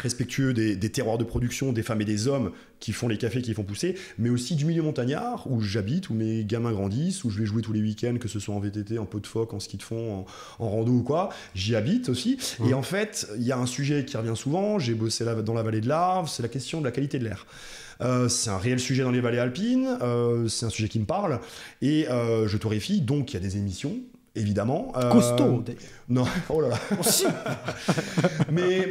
respectueux des terroirs de production, des femmes et des hommes qui font les cafés, qui les font pousser, mais aussi du milieu montagnard où j'habite, où mes gamins grandissent, où je vais jouer tous les week-ends, que ce soit en VTT, en pot de phoque, en ski de fond, en rando ou quoi. J'y habite aussi. Et en fait, il y a un sujet qui revient souvent, j'ai bossé dans la vallée de l'Arve, c'est la question de la qualité de l'air. C'est un réel sujet dans les vallées alpines, c'est un sujet qui me parle, et je torréfie, donc il y a des émissions, évidemment. Costaud. Non, oh là là. Mais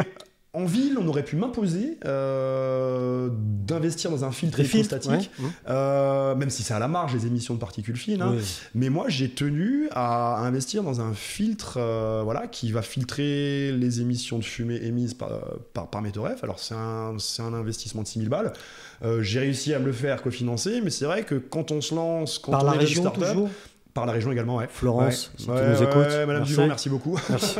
en ville, on aurait pu m'imposer d'investir dans un filtre électrostatique, même si c'est à la marge les émissions de particules fines. Hein. Mais moi, j'ai tenu à investir dans un filtre qui va filtrer les émissions de fumée émises par mes torrefs. Alors, c'est un investissement de 6 000 balles. J'ai réussi à me le faire cofinancer, mais c'est vrai que quand on se lance, quand par on la est région start-up, toujours. Par la région également, Florence, si tu nous écoutes. Madame Duvant, merci beaucoup. Merci.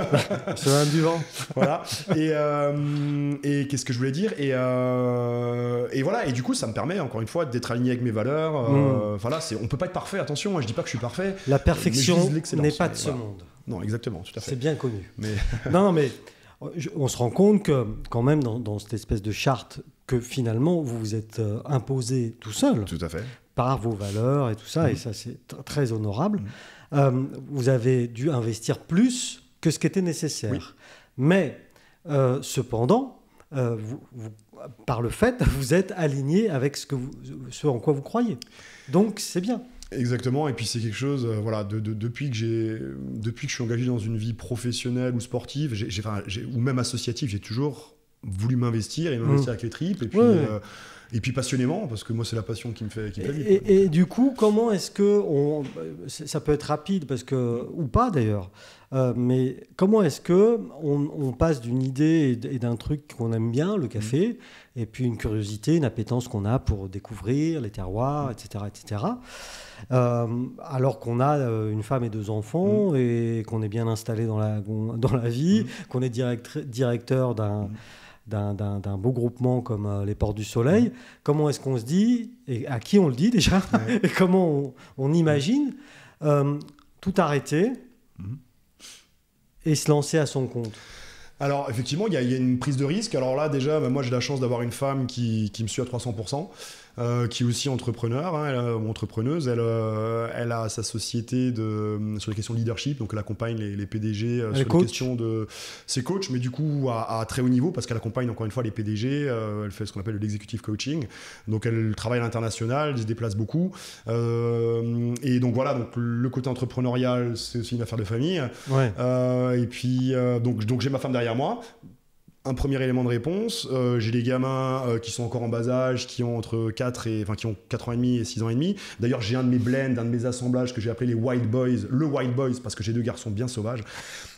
C'est Madame Duvant. Voilà. Et qu'est-ce que je voulais dire et voilà. Et du coup, ça me permet, encore une fois, d'être aligné avec mes valeurs. Voilà, on peut pas être parfait, attention, hein, je dis pas que je suis parfait. La perfection n'est pas de ce monde. Non, exactement, tout à fait. C'est bien connu. Mais... non, mais on se rend compte que, quand même, dans cette espèce de charte, que finalement, vous vous êtes imposé tout seul. Tout à fait. Par vos valeurs et tout ça, et ça c'est très honorable. Vous avez dû investir plus que ce qui était nécessaire. Oui. Mais cependant, par le fait, vous êtes aligné avec ce en quoi vous croyez. Donc c'est bien. Exactement, et puis c'est quelque chose, depuis que je suis engagé dans une vie professionnelle ou sportive, ou même associative, j'ai toujours voulu m'investir et m'investir avec les tripes, et puis... Et puis passionnément, parce que moi c'est la passion qui me fait vivre. Et du coup, comment est-ce que ça peut être rapide, ou pas d'ailleurs, mais comment est-ce que on passe d'une idée et d'un truc qu'on aime bien, le café, et puis une curiosité, une appétence qu'on a pour découvrir les terroirs, etc., alors qu'on a une femme et 2 enfants et qu'on est bien installé dans la vie, qu'on est directeur d'un beau groupement comme les Portes du Soleil, comment est-ce qu'on se dit, et à qui on le dit déjà, et comment on imagine tout arrêter et se lancer à son compte? Alors effectivement, il y a une prise de risque. Alors là déjà, moi j'ai la chance d'avoir une femme qui me suit à 300%. Qui est aussi entrepreneur, entrepreneuse. Elle a sa société sur les questions de leadership, donc elle accompagne les PDG sur les questions de... C'est coach, mais du coup à très haut niveau, parce qu'elle accompagne encore une fois les PDG, elle fait ce qu'on appelle de l'executive coaching, donc elle travaille à l'international, elle se déplace beaucoup, et donc voilà, donc le côté entrepreneurial, c'est aussi une affaire de famille, et puis donc j'ai ma femme derrière moi. Un premier élément de réponse, j'ai des gamins qui sont encore en bas âge, qui ont entre 4 ans et demi et 6 ans et demi. D'ailleurs, j'ai un de mes blends, un de mes assemblages que j'ai appelé le Wild Boys, parce que j'ai 2 garçons bien sauvages.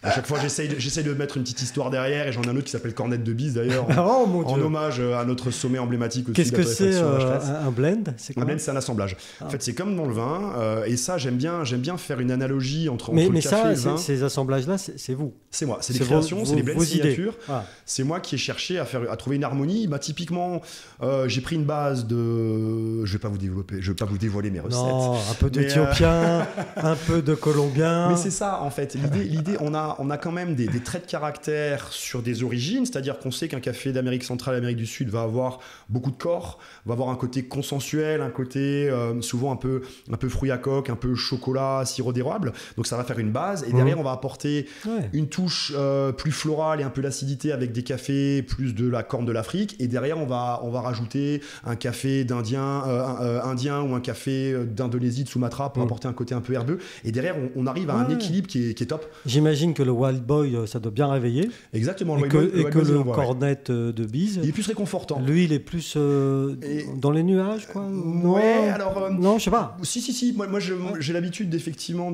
À chaque fois, j'essaye de mettre une petite histoire derrière, et j'en ai un autre qui s'appelle Cornette de Bise, d'ailleurs, en hommage à notre sommet emblématique aussi. Qu'est-ce que c'est un blend? Un blend, c'est un assemblage. En fait, c'est comme dans le vin, et ça, j'aime bien faire une analogie entre le café et le vin. Ces assemblages-là, c'est vous? C'est moi, c'est des créations, c'est des blends signature. C'est moi qui ai cherché à trouver une harmonie. Typiquement, j'ai pris une base de... Je vais pas vous dévoiler mes recettes. Non, un peu d'éthiopien, un peu de colombien. Mais c'est ça, en fait. L'idée, on a quand même des traits de caractère sur des origines, c'est-à-dire qu'on sait qu'un café d'Amérique centrale et d'Amérique du Sud va avoir beaucoup de corps, va avoir un côté consensuel, un côté souvent un peu fruit à coque, un peu chocolat, sirop d'érable. Donc ça va faire une base, et derrière on va apporter une touche plus florale et un peu d'acidité avec des cafés plus de la corne de l'Afrique, et derrière on va rajouter un café indien ou un café d'Indonésie, de Sumatra, pour apporter un côté un peu herbeux, et derrière on arrive à un équilibre qui est top. J'imagine que le Wild Boy, ça doit bien réveiller. Exactement. Et que le Cornette de Bise, il est plus réconfortant. Lui, il est plus dans les nuages, quoi. Non, je sais pas. Si. Moi, j'ai l'habitude effectivement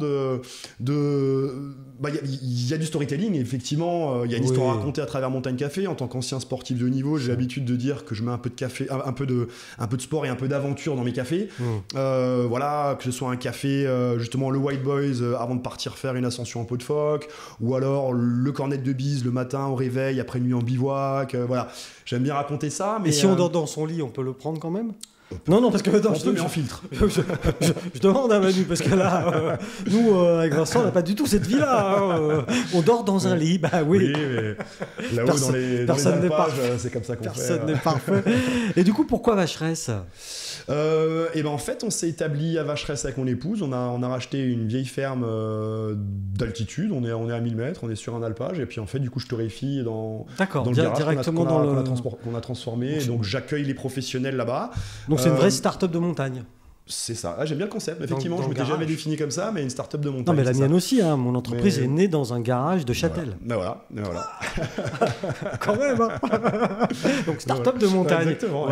il y a du storytelling. Effectivement, il y a une histoire à raconter à travers Montagne Café. En tant qu'ancien sportif de haut niveau, j'ai l'habitude de dire que je mets un peu de café, un peu de sport et un peu d'aventure dans mes cafés. Que ce soit un café, justement le White Boys avant de partir faire une ascension en pot de phoque, ou alors le Cornette de Bise le matin au réveil après une nuit en bivouac. J'aime bien raconter ça. Mais et si on dort dans son lit, on peut le prendre quand même? Non, parce que on te met en filtre. Je demande à Manu, parce que là, nous, avec Vincent, on n'a pas du tout cette vie-là. Hein. On dort dans un lit, bah oui. Mais là-haut, dans les alpages, c'est comme ça qu'on fait. Personne n'est parfait. Et du coup, pourquoi Vacheresse? Et ben en fait, on s'est établi à Vacheresse avec mon épouse. On a racheté une vieille ferme d'altitude. On est à 1000 mètres, on est sur un alpage. Et puis en fait, du coup, je torréfie dans le garage directement qu'on a transformé. Donc j'accueille les professionnels là-bas. Donc c'est une vraie start-up de montagne. C'est ça. J'aime bien le concept. Effectivement, je m'étais jamais défini comme ça, mais une start-up de montagne. Non, mais la mienne aussi. Hein. Mon entreprise est née dans un garage de Châtel. Voilà. Quand même. Hein. Donc start-up de montagne. Exactement.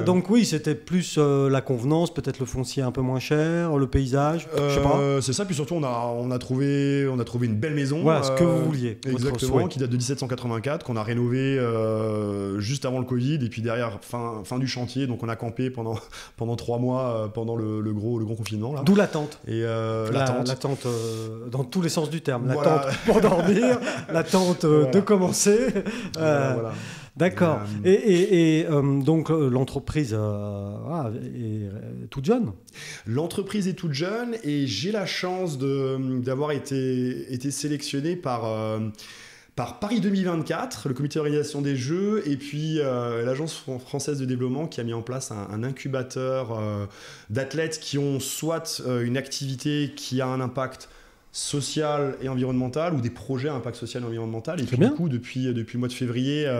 Donc oui, c'était plus la convenance, peut-être le foncier un peu moins cher, le paysage. Je sais pas. C'est ça. Puis surtout, on a trouvé une belle maison. Voilà, ce que vous vouliez. Exactement. Qui date de 1784, qu'on a rénové juste avant le Covid, et puis derrière fin du chantier. Donc on a campé pendant 3 mois pendant le gros confinement là. D'où l'attente. Et l'attente dans tous les sens du terme. L'attente pour dormir, l'attente de commencer. Voilà. D'accord. Donc l'entreprise est toute jeune. L'entreprise est toute jeune et j'ai la chance d'avoir été sélectionné par Paris 2024, le comité d'organisation des Jeux, et puis l'Agence française de développement qui a mis en place un incubateur d'athlètes qui ont soit une activité qui a un impact social et environnemental ou des projets à impact social et environnemental. Et puis du coup, depuis le mois de février,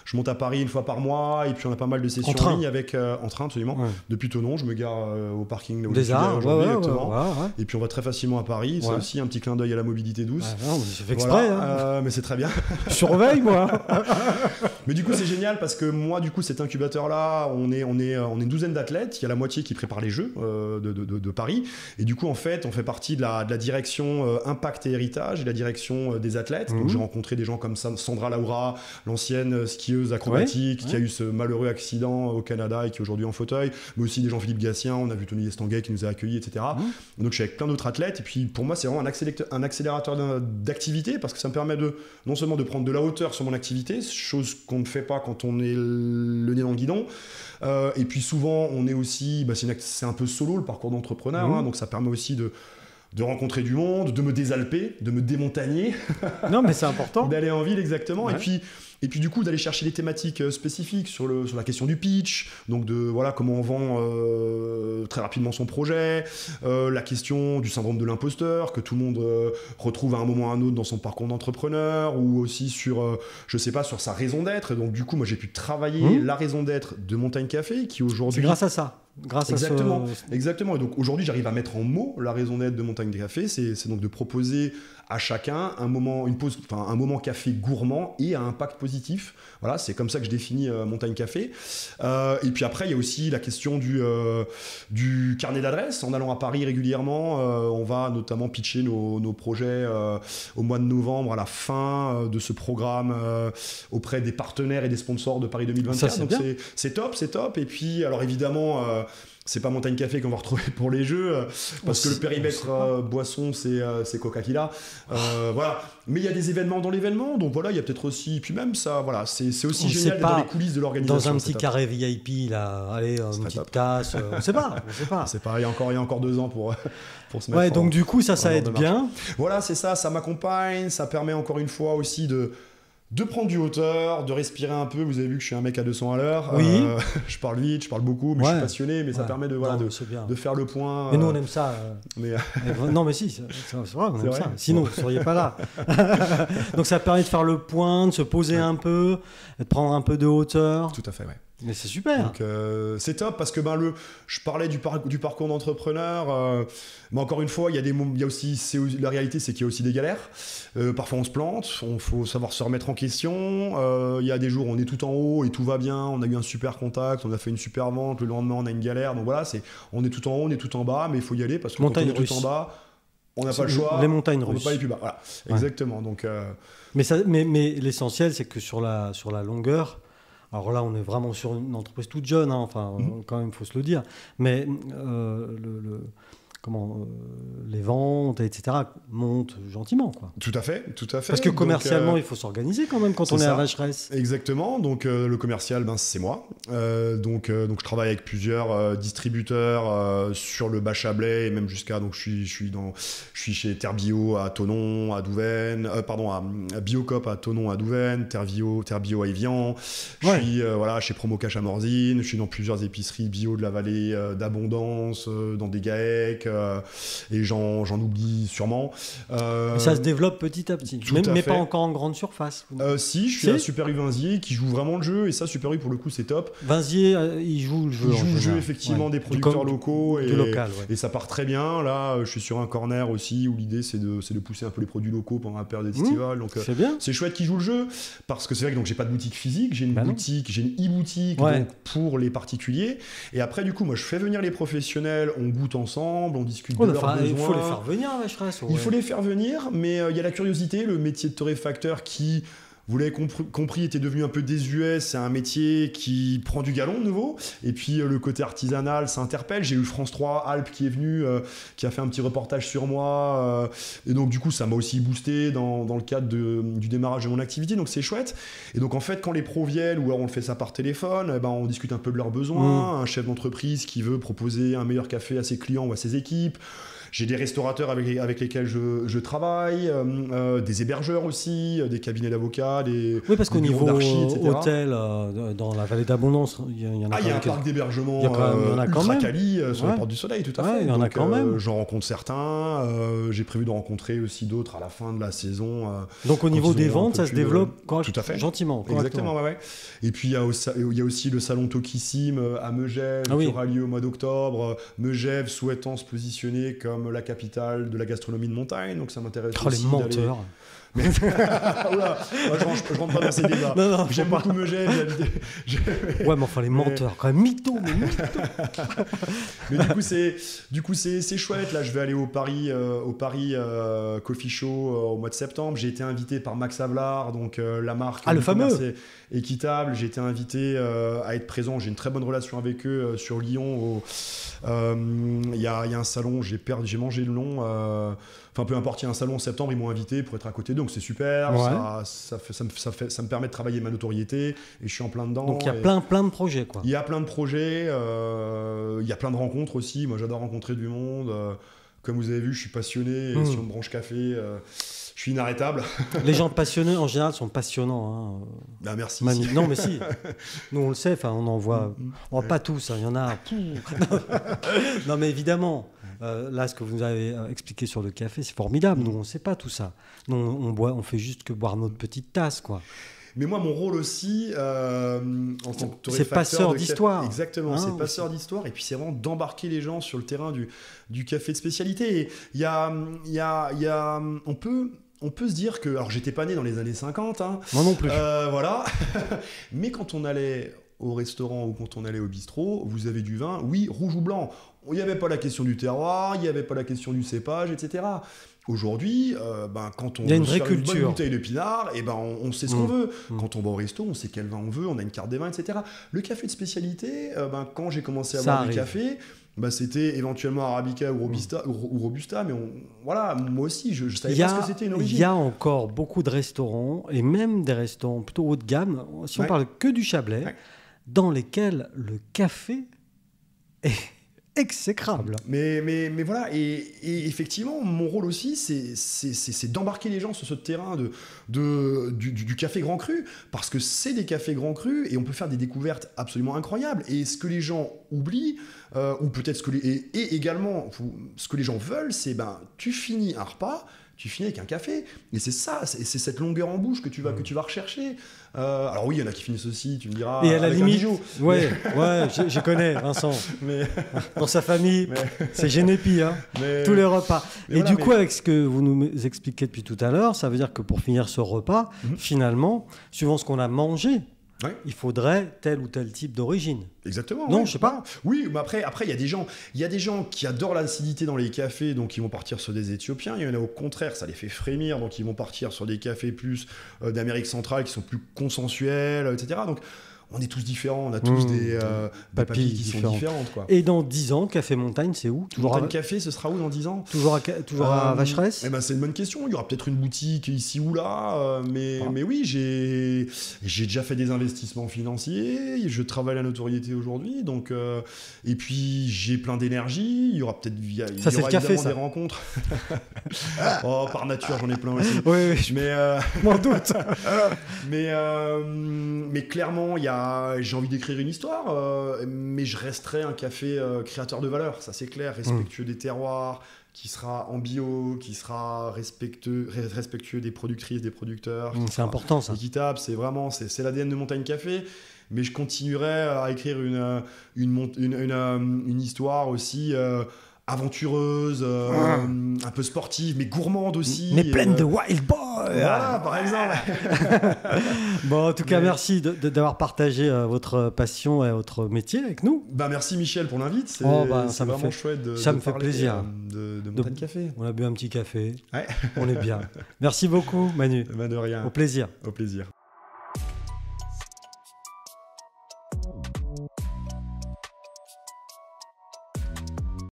je monte à Paris une fois par mois et puis on a pas mal de sessions en ligne en train absolument. Ouais. Depuis Thonon, je me gare au parking des Arts aujourd'hui. Et puis on va très facilement à Paris. C'est aussi un petit clin d'œil à la mobilité douce. Non, mais c'est fait exprès. Voilà. Mais c'est très bien. Je surveille moi. Mais du coup, c'est génial parce que moi, du coup, cet incubateur-là, on est une douzaine d'athlètes. Il y a la moitié qui prépare les Jeux de Paris. Et du coup, en fait, on fait partie de la direction impact et héritage et la direction des athlètes. Donc j'ai rencontré des gens comme Sandra Laura, l'ancienne skieuse acrobatique qui a eu ce malheureux accident au Canada et qui est aujourd'hui en fauteuil, mais aussi des gens Philippe Gatien, on a vu Tony Estanguet qui nous a accueillis, etc. Donc je suis avec plein d'autres athlètes et puis pour moi c'est vraiment un accélérateur d'activité parce que ça me permet non seulement de prendre de la hauteur sur mon activité, chose qu'on ne fait pas quand on est le nez dans le guidon, et puis souvent on est aussi, c'est un peu solo le parcours d'entrepreneur, donc ça permet aussi de rencontrer du monde, de me désalper, de me démontagner. Non, mais c'est important. D'aller en ville, exactement. Ouais. Et puis du coup, d'aller chercher des thématiques spécifiques sur la question du pitch, donc de comment on vend très rapidement son projet, la question du syndrome de l'imposteur, que tout le monde retrouve à un moment ou à un autre dans son parcours d'entrepreneur, ou aussi sur sa raison d'être. Et donc du coup, moi, j'ai pu travailler la raison d'être de Montagne Café, qui aujourd'hui... C'est grâce à ça. Exactement. Et donc aujourd'hui, j'arrive à mettre en mots la raison d'être de Montagne Café. C'est donc de proposer à chacun un moment café gourmand et à impact positif. Voilà, c'est comme ça que je définis Montagne Café. Et puis après, il y a aussi la question du carnet d'adresses. En allant à Paris régulièrement, on va notamment pitcher nos projets au mois de novembre à la fin de ce programme auprès des partenaires et des sponsors de Paris 2024. Donc c'est top. Et puis, alors évidemment... c'est pas Montagne Café qu'on va retrouver pour les Jeux parce que le périmètre boisson c'est Coca-Cola, voilà. Mais il y a des événements dans l'événement, donc voilà, il y a peut-être aussi, puis même ça, voilà, c'est aussi génial d'être dans les coulisses de l'organisation. Dans un petit carré VIP là, allez, une petite tasse, on sait pas. C'est pas, il y a encore 2 ans pour se mettre. Ouais, donc du coup ça aide bien. Voilà, c'est ça m'accompagne, ça permet encore une fois aussi de prendre du hauteur, de respirer un peu. Vous avez vu que je suis un mec à 200 à l'heure. Oui. Je parle vite, je parle beaucoup, mais je suis passionné. Mais ça permet de faire le point. Mais nous, on aime ça. Non, mais si, c'est vrai, on aime ça. Sinon, vous ne seriez pas là. Donc, ça permet de faire le point, de se poser un peu, de prendre un peu de hauteur. Tout à fait, ouais. Mais c'est super. Donc c'est top parce que je parlais du parcours d'entrepreneur. Mais encore une fois, il y a aussi la réalité, c'est qu'il y a aussi des galères. Parfois on se plante, il faut savoir se remettre en question. Il y a des jours où on est tout en haut et tout va bien. On a eu un super contact, on a fait une super vente. Le lendemain on a une galère. Donc voilà, on est tout en haut, on est tout en bas, mais il faut y aller parce que quand on est tout en bas, on n'a pas le choix. Les montagnes russes. On ne peut pas aller plus bas. Voilà, exactement. Donc. Mais l'essentiel, c'est que sur la longueur. Alors là, on est vraiment sur une entreprise toute jeune, hein, quand même, il faut se le dire. Mais les ventes, etc., montent gentiment, quoi. Tout à fait. Parce que commercialement, il faut s'organiser quand même quand on est à Vacheresse. Exactement. Donc le commercial, c'est moi. Donc je travaille avec plusieurs distributeurs sur le Bas-Chablais et même jusqu'à donc je suis chez Terre Bio à Thonon, à Douvaine, à Biocop à Thonon, à Douvaine, Terre Bio à Évian. Je suis chez Promocash à Morzine. Je suis dans plusieurs épiceries bio de la vallée d'Abondance, dans des GAEC. Et j'en oublie sûrement. Ça se développe petit à petit, mais pas encore en grande surface. Si, je suis à Super U Vinzier qui joue vraiment le jeu, et ça, Super U pour le coup, c'est top. Vinzier, il joue le jeu. Il joue le jeu, effectivement, des producteurs locaux. Du local, et ça part très bien. Là, je suis sur un corner aussi où l'idée, c'est de pousser un peu les produits locaux pendant la période estivale. Donc, c'est bien. C'est chouette qu'ils jouent le jeu, parce que c'est vrai que j'ai pas de boutique physique, j'ai une boutique, j'ai une e-boutique donc, pour les particuliers. Et après, du coup, moi, je fais venir les professionnels, on goûte ensemble, on discute de leurs besoins. Il faut les faire venir, Vacheresse. Il faut les faire venir, mais il y a la curiosité, le métier de torréfacteur qui, vous l'avez compris, était devenu un peu désuet. C'est un métier qui prend du galon de nouveau. Et puis le côté artisanal, ça interpelle. J'ai eu France 3 Alpes qui est venu, qui a fait un petit reportage sur moi. Et donc du coup, ça m'a aussi boosté dans le cadre du démarrage de mon activité. Donc c'est chouette. Et donc en fait, quand les pros viennent, ou alors on le fait ça par téléphone, on discute un peu de leurs besoins. Un chef d'entreprise qui veut proposer un meilleur café à ses clients ou à ses équipes. J'ai des restaurateurs avec lesquels je travaille, des hébergeurs aussi, des cabinets d'avocats, Oui, parce qu'au niveau hôtel, dans la vallée d'Abondance, il y en a il y a un parc d'hébergement ultra quali sur la Porte du Soleil, tout à fait. Il y en a quand même. J'en rencontre certains. J'ai prévu d'en rencontrer aussi d'autres à la fin de la saison. Donc au niveau des ventes, ça se développe tout à fait. Gentiment. Exactement, ouais. Et puis il y a aussi le salon Tokissime à Megève qui aura lieu au mois d'octobre. Megève souhaitant se positionner comme la capitale de la gastronomie de montagne, donc ça m'intéresse aussi. Les menteurs. Mais... Oula, je rentre pas dans ces débats. Non, j'aime beaucoup Megève. Ouais, mais enfin les menteurs, quand même mytho, mais du coup c'est chouette. Là, je vais aller au Paris Coffee Show au mois de septembre. J'ai été invité par Max Havelaar, donc la marque. Le fameux. Équitable. J'ai été invité à être présent. J'ai une très bonne relation avec eux sur Lyon. Il y a un salon, j'ai mangé le nom. Enfin, peu importe, il y a un salon en septembre, ils m'ont invité pour être à côté d'eux, donc c'est super. Ça me permet de travailler ma notoriété et je suis en plein dedans. Donc il y a plein de projets, quoi. Il y a plein de projets, il y a plein de rencontres aussi. Moi, j'adore rencontrer du monde. Comme vous avez vu, je suis passionné. Et si on me branche café, je suis inarrêtable. Les gens passionnés, en général, sont passionnants. Merci. Non, mais si. Nous, on le sait, on en voit. Pas tous, il y en a. Non, mais évidemment. Là, ce que vous nous avez expliqué sur le café, c'est formidable. Nous, on ne sait pas tout ça. Nous, on fait juste que boire notre petite tasse, quoi. Mais moi, mon rôle aussi, en tant que torréfacteur, c'est passeur d'histoire. Exactement, c'est passeur d'histoire. Et puis, c'est vraiment d'embarquer les gens sur le terrain du café de spécialité. Et on peut se dire que... Alors, j'étais pas né dans les années 50. Moi non plus. Voilà. Mais quand on allait au restaurant ou quand on allait au bistrot, vous avez du vin, oui, rouge ou blanc. Il n'y avait pas la question du terroir, il n'y avait pas la question du cépage, etc. Aujourd'hui, quand on veut faire une bonne bouteille de pinard, on sait ce qu'on veut. Quand on va au resto, on sait quel vin on veut, on a une carte des vins, etc. Le café de spécialité, quand j'ai commencé à boire du café, c'était éventuellement Arabica ou Robusta, mais moi aussi, je savais pas ce que c'était une origine. Il y a encore beaucoup de restaurants, et même des restaurants plutôt haut de gamme, si on parle que du Chablais, dans lesquels le café est exécrable. Mais voilà, et effectivement, mon rôle aussi, c'est d'embarquer les gens sur ce terrain du café grand cru, parce que c'est des cafés grand cru, et on peut faire des découvertes absolument incroyables. Et ce que les gens oublient, ou peut-être également, ce que les gens veulent, c'est tu finis un repas, tu finis avec un café, et c'est ça, c'est cette longueur en bouche que tu vas rechercher. Alors oui, il y en a qui finissent aussi, tu me diras. Et à la limite, je connais Vincent. Mais dans sa famille, c'est Génépi, tous les repas. Et du coup, avec ce que vous nous expliquez depuis tout à l'heure, ça veut dire que pour finir ce repas, finalement, suivant ce qu'on a mangé, il faudrait tel ou tel type d'origine. Exactement. Non, je sais pas. Oui, mais après, il y a des gens qui adorent l'acidité dans les cafés, donc ils vont partir sur des Éthiopiens. Il y en a au contraire, ça les fait frémir, donc ils vont partir sur des cafés plus d'Amérique centrale qui sont plus consensuels, etc. Donc on est tous différents, on a tous des papilles qui sont différentes. Quoi. Et dans 10 ans, Café Montagne, c'est où? Montagne Café, ce sera où dans 10 ans? Toujours à Vacheresse? C'est une bonne question. Il y aura peut-être une boutique ici ou là. Mais oui, j'ai déjà fait des investissements financiers. Je travaille à la notoriété aujourd'hui. Donc, et puis, j'ai plein d'énergie. Il y aura peut-être c'est le café, ça. Des rencontres. Par nature, j'en ai plein aussi. Oui. Mais, m'en doute. mais clairement, j'ai envie d'écrire une histoire, mais je resterai un café créateur de valeur, ça c'est clair, respectueux des terroirs, qui sera en bio, qui sera respectueux des productrices, des producteurs. C'est important ça. Équitable, c'est l'ADN de Montagne Café. Mais je continuerai à écrire une histoire aussi aventureuse, un peu sportive, mais gourmande aussi. Mais pleine de wild boy. Voilà, par exemple. Bon, en tout cas, merci d'avoir partagé votre passion et votre métier avec nous. Merci Michel pour l'invite. C'est vraiment chouette de ça me fait plaisir. De Montagne Café. On a bu un petit café. Ouais. On est bien. Merci beaucoup, Manu. De rien. Au plaisir. Au plaisir.